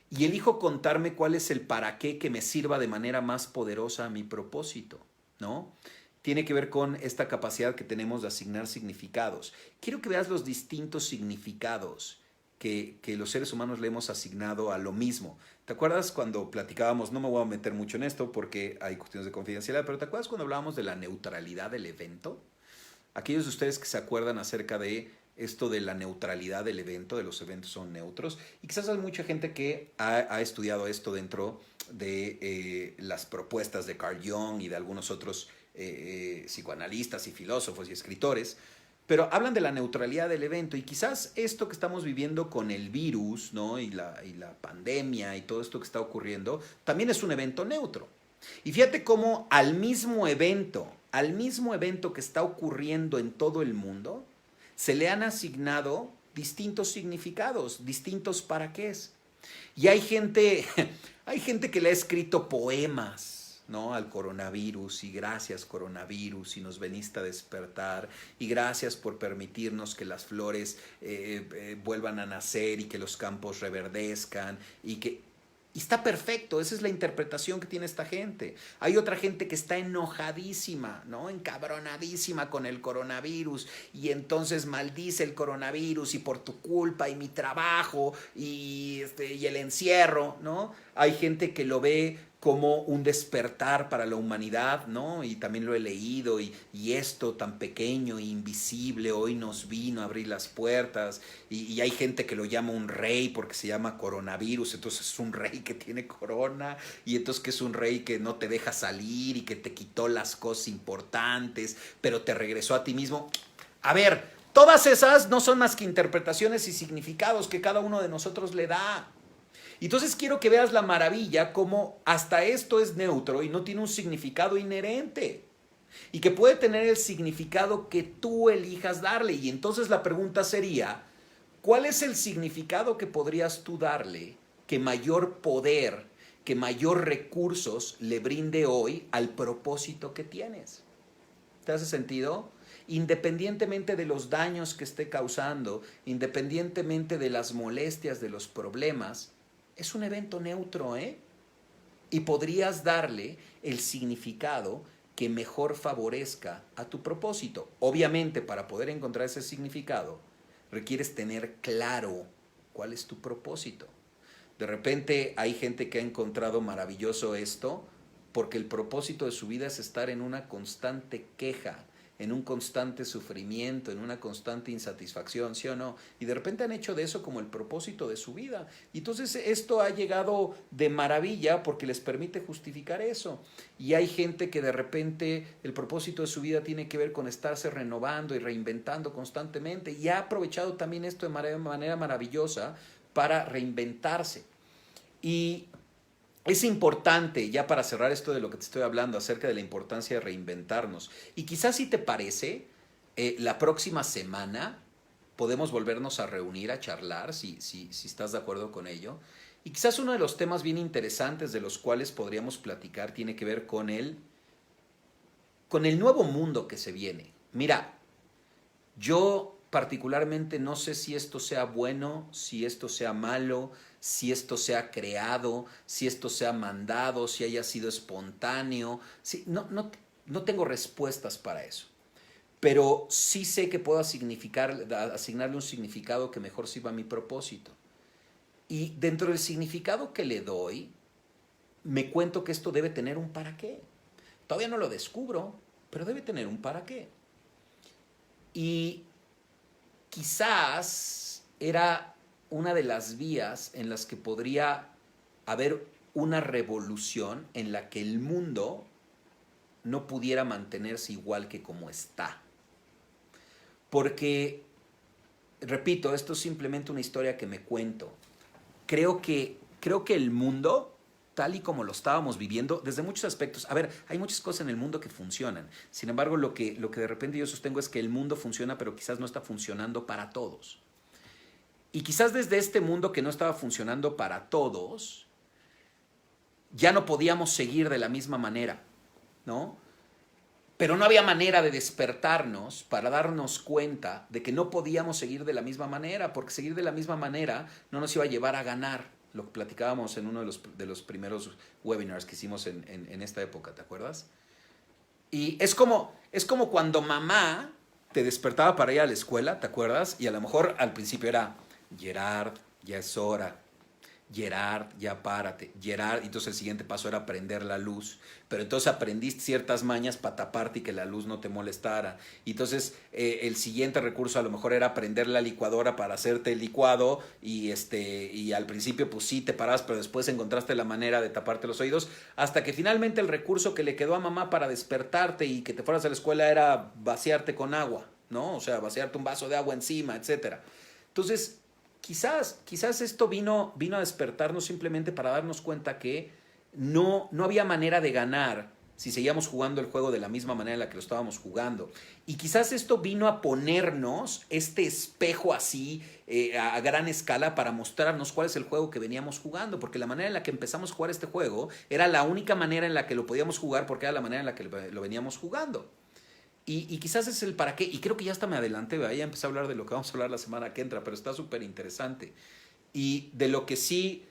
y elijo contarme cuál es el para qué que me sirva de manera más poderosa a mi propósito, ¿no? Tiene que ver con esta capacidad que tenemos de asignar significados. Quiero que veas los distintos significados que los seres humanos le hemos asignado a lo mismo. ¿Te acuerdas cuando platicábamos? No me voy a meter mucho en esto porque hay cuestiones de confidencialidad, pero ¿te acuerdas cuando hablábamos de la neutralidad del evento? Aquellos de ustedes que se acuerdan acerca de esto de la neutralidad del evento, de los eventos son neutros, y quizás hay mucha gente que ha estudiado esto dentro de las propuestas de Carl Jung y de algunos otros psicoanalistas y filósofos y escritores, pero hablan de la neutralidad del evento y quizás esto que estamos viviendo con el virus, ¿no? y la pandemia y todo esto que está ocurriendo también es un evento neutro. Y fíjate cómo al mismo evento que está ocurriendo en todo el mundo, se le han asignado distintos significados, distintos para qué es. Y hay gente que le ha escrito poemas, ¿no? Al coronavirus, y gracias coronavirus, y nos veniste a despertar, y gracias por permitirnos que las flores vuelvan a nacer y que los campos reverdezcan, y está perfecto, esa es la interpretación que tiene esta gente. Hay otra gente que está enojadísima, ¿no? Encabronadísima con el coronavirus y entonces maldice el coronavirus y por tu culpa y mi trabajo y el encierro, ¿no? Hay gente que lo ve como un despertar para la humanidad, ¿no? Y también lo he leído, y esto tan pequeño e invisible hoy nos vino a abrir las puertas, y hay gente que lo llama un rey porque se llama coronavirus, entonces es un rey que tiene corona, y entonces que es un rey que no te deja salir y que te quitó las cosas importantes, pero te regresó a ti mismo. A ver, todas esas no son más que interpretaciones y significados que cada uno de nosotros le da. Entonces quiero que veas la maravilla como hasta esto es neutro y no tiene un significado inherente y que puede tener el significado que tú elijas darle. Y entonces la pregunta sería, ¿cuál es el significado que podrías tú darle que mayor poder, que mayor recursos le brinde hoy al propósito que tienes? ¿Te hace sentido? Independientemente de los daños que esté causando, independientemente de las molestias, de los problemas, es un evento neutro, ¿eh? Y podrías darle el significado que mejor favorezca a tu propósito. Obviamente, para poder encontrar ese significado, requieres tener claro cuál es tu propósito. De repente hay gente que ha encontrado maravilloso esto porque el propósito de su vida es estar en una constante queja, en un constante sufrimiento, en una constante insatisfacción, ¿sí o no? Y de repente han hecho de eso como el propósito de su vida. Y entonces esto ha llegado de maravilla porque les permite justificar eso. Y hay gente que de repente el propósito de su vida tiene que ver con estarse renovando y reinventando constantemente y ha aprovechado también esto de manera maravillosa para reinventarse. Y es importante, ya para cerrar esto de lo que te estoy hablando, acerca de la importancia de reinventarnos. Y quizás si te parece, la próxima semana podemos volvernos a reunir, a charlar, si estás de acuerdo con ello. Y quizás uno de los temas bien interesantes de los cuales podríamos platicar tiene que ver con el nuevo mundo que se viene. Mira, yo particularmente no sé si esto sea bueno, si esto sea malo, si esto sea creado, si esto sea mandado, si haya sido espontáneo. No tengo respuestas para eso. Pero sí sé que puedo asignarle un significado que mejor sirva a mi propósito. Y dentro del significado que le doy, me cuento que esto debe tener un para qué. Todavía no lo descubro, pero debe tener un para qué. Y quizás era una de las vías en las que podría haber una revolución en la que el mundo no pudiera mantenerse igual que como está. Porque, repito, esto es simplemente una historia que me cuento. Creo que el mundo, tal y como lo estábamos viviendo, desde muchos aspectos, a ver, hay muchas cosas en el mundo que funcionan. Sin embargo, lo que de repente yo sostengo es que el mundo funciona, pero quizás no está funcionando para todos. Y quizás desde este mundo que no estaba funcionando para todos, ya no podíamos seguir de la misma manera, ¿no? Pero no había manera de despertarnos para darnos cuenta de que no podíamos seguir de la misma manera, porque seguir de la misma manera no nos iba a llevar a ganar. Lo que platicábamos en uno de los primeros webinars que hicimos en esta época, ¿te acuerdas? Y es como cuando mamá te despertaba para ir a la escuela, ¿te acuerdas? Y a lo mejor al principio era, Gerard, ya es hora. Gerard, ya párate. Gerard, y entonces el siguiente paso era prender la luz. Pero entonces aprendiste ciertas mañas para taparte y que la luz no te molestara. Y entonces el siguiente recurso a lo mejor era prender la licuadora para hacerte el licuado. Y al principio pues sí te parabas, pero después encontraste la manera de taparte los oídos. Hasta que finalmente el recurso que le quedó a mamá para despertarte y que te fueras a la escuela era vaciarte con agua, ¿no? O sea, vaciarte un vaso de agua encima, etcétera. Entonces, quizás esto vino a despertarnos simplemente para darnos cuenta que no había manera de ganar si seguíamos jugando el juego de la misma manera en la que lo estábamos jugando. Y quizás esto vino a ponernos este espejo así a gran escala para mostrarnos cuál es el juego que veníamos jugando, porque la manera en la que empezamos a jugar este juego era la única manera en la que lo podíamos jugar porque era la manera en la que lo veníamos jugando. Y quizás es el para qué, y creo que ya hasta me adelanté, ya empecé a hablar de lo que vamos a hablar la semana que entra, pero está súper interesante. Y de lo que sí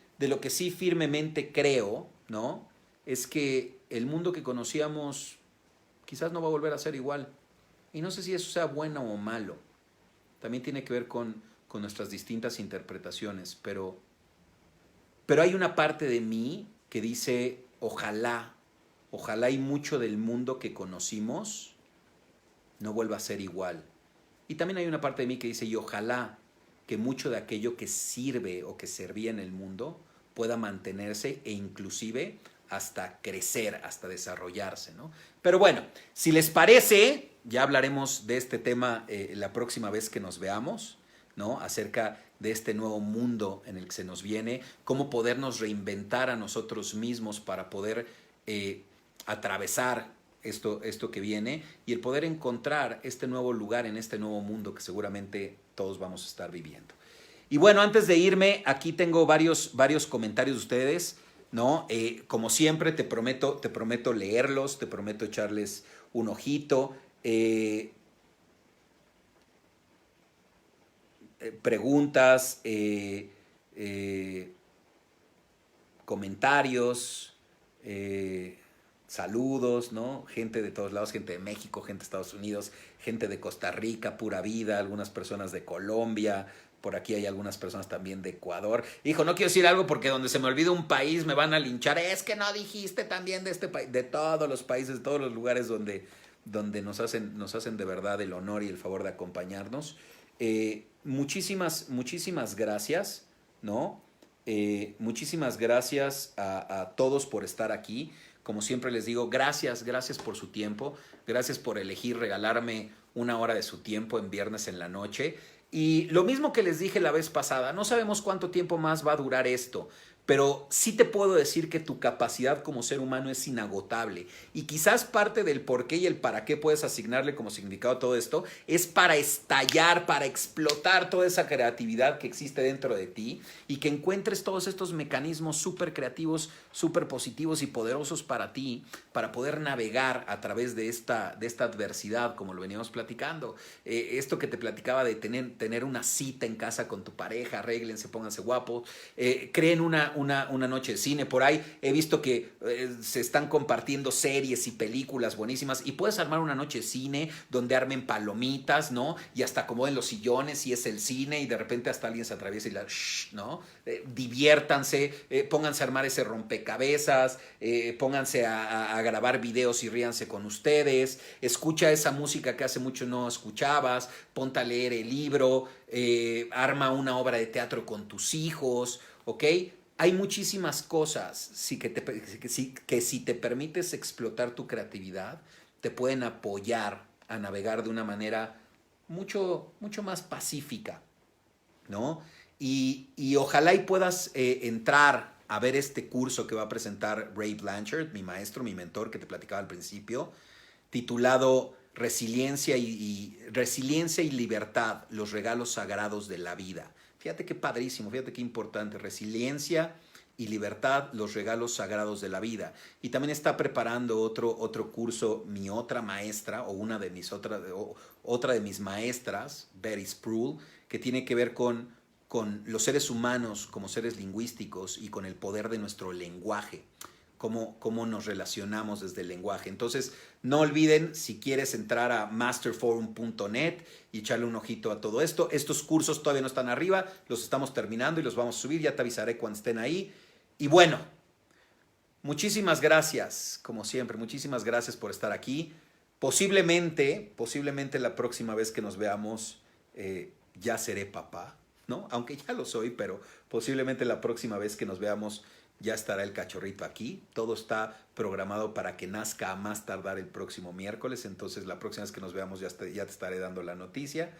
firmemente creo, ¿no? Es que el mundo que conocíamos quizás no va a volver a ser igual. Y no sé si eso sea bueno o malo. También tiene que ver con nuestras distintas interpretaciones, pero hay una parte de mí que dice, ojalá y mucho del mundo que conocimos no vuelva a ser igual. Y también hay una parte de mí que dice, y ojalá que mucho de aquello que sirve o que servía en el mundo pueda mantenerse e inclusive hasta crecer, hasta desarrollarse, ¿no? Pero bueno, si les parece, ya hablaremos de este tema la próxima vez que nos veamos, ¿no? Acerca de este nuevo mundo en el que se nos viene, cómo podernos reinventar a nosotros mismos para poder atravesar esto que viene y el poder encontrar este nuevo lugar en este nuevo mundo que seguramente todos vamos a estar viviendo. Y bueno, antes de irme, aquí tengo varios comentarios de ustedes, ¿no? Como siempre, te prometo leerlos, te prometo echarles un ojito. Preguntas, comentarios, saludos, ¿no? Gente de todos lados, gente de México, gente de Estados Unidos, gente de Costa Rica, pura vida, algunas personas de Colombia, Por aquí hay algunas personas también de Ecuador. Hijo, no quiero decir algo porque donde se me olvida un país me van a linchar. Es que no dijiste también de este país. De todos los países, de todos los lugares donde nos hacen de verdad el honor y el favor de acompañarnos. Muchísimas gracias, ¿no? Muchísimas gracias a todos por estar aquí. Como siempre les digo, gracias por su tiempo. Gracias por elegir regalarme una hora de su tiempo en viernes en la noche. Y lo mismo que les dije la vez pasada, no sabemos cuánto tiempo más va a durar esto, pero sí te puedo decir que tu capacidad como ser humano es inagotable. Y quizás parte del por qué y el para qué puedes asignarle como significado a todo esto es para estallar, para explotar toda esa creatividad que existe dentro de ti y que encuentres todos estos mecanismos súper creativos, súper positivos y poderosos para ti, para poder navegar a través de esta adversidad, como lo veníamos platicando. Esto que te platicaba de tener una cita en casa con tu pareja, arréglense, pónganse guapos, creen una noche de cine. Por ahí he visto que se están compartiendo series y películas buenísimas y puedes armar una noche de cine donde armen palomitas, ¿no? Y hasta acomoden los sillones y es el cine y de repente hasta alguien se atraviesa y la ¿no? Diviértanse, pónganse a armar ese rompecabezas, pónganse a grabar videos y ríanse con ustedes, escucha esa música que hace mucho no escuchabas, ponte a leer el libro, arma una obra de teatro con tus hijos, ¿ok? Hay muchísimas cosas que si te permites explotar tu creatividad, te pueden apoyar a navegar de una manera mucho más pacífica, ¿no? Y ojalá y puedas entrar a ver este curso que va a presentar Ray Blanchard, mi maestro, mi mentor que te platicaba al principio, titulado Resiliencia y Libertad, los regalos sagrados de la vida. Fíjate qué padrísimo, fíjate qué importante. Resiliencia y libertad, los regalos sagrados de la vida. Y también está preparando otro curso, mi otra maestra, o otra de mis maestras, Betty Spruill, que tiene que ver con los seres humanos como seres lingüísticos y con el poder de nuestro lenguaje. Cómo nos relacionamos desde el lenguaje. Entonces, no olviden, si quieres entrar a masterforum.net y echarle un ojito a todo esto. Estos cursos todavía no están arriba, los estamos terminando y los vamos a subir. Ya te avisaré cuando estén ahí. Y bueno, muchísimas gracias, como siempre, muchísimas gracias por estar aquí. Posiblemente la próxima vez que nos veamos ya seré papá, ¿no? Aunque ya lo soy, pero posiblemente la próxima vez que nos veamos ya estará el cachorrito aquí. Todo está programado para que nazca a más tardar el próximo miércoles. Entonces la próxima vez que nos veamos ya te estaré dando la noticia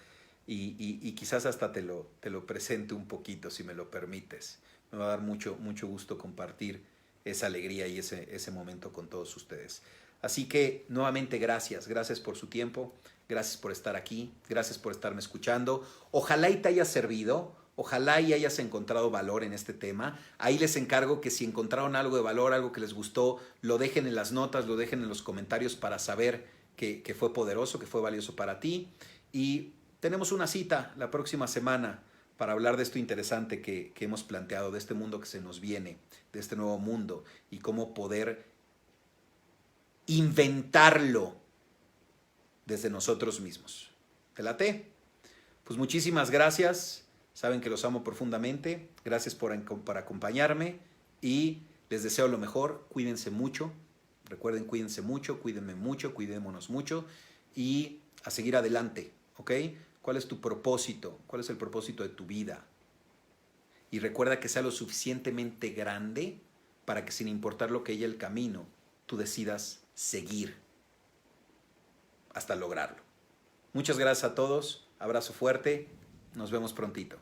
y quizás hasta te lo presente un poquito, si me lo permites. Me va a dar mucho gusto compartir esa alegría y ese momento con todos ustedes. Así que nuevamente gracias por su tiempo, gracias por estar aquí, gracias por estarme escuchando. Ojalá y te haya servido. Ojalá y hayas encontrado valor en este tema. Ahí les encargo que si encontraron algo de valor, algo que les gustó, lo dejen en las notas, lo dejen en los comentarios para saber que fue poderoso, que fue valioso para ti. Y tenemos una cita la próxima semana para hablar de esto interesante que hemos planteado, de este mundo que se nos viene, de este nuevo mundo y cómo poder inventarlo desde nosotros mismos. ¿Te late? Pues muchísimas gracias. Saben que los amo profundamente. Gracias por acompañarme y les deseo lo mejor. Cuídense mucho. Recuerden, cuídense mucho, cuídenme mucho, cuidémonos mucho y a seguir adelante, ¿ok? ¿Cuál es tu propósito? ¿Cuál es el propósito de tu vida? Y recuerda que sea lo suficientemente grande para que, sin importar lo que haya el camino, tú decidas seguir hasta lograrlo. Muchas gracias a todos. Abrazo fuerte. Nos vemos prontito.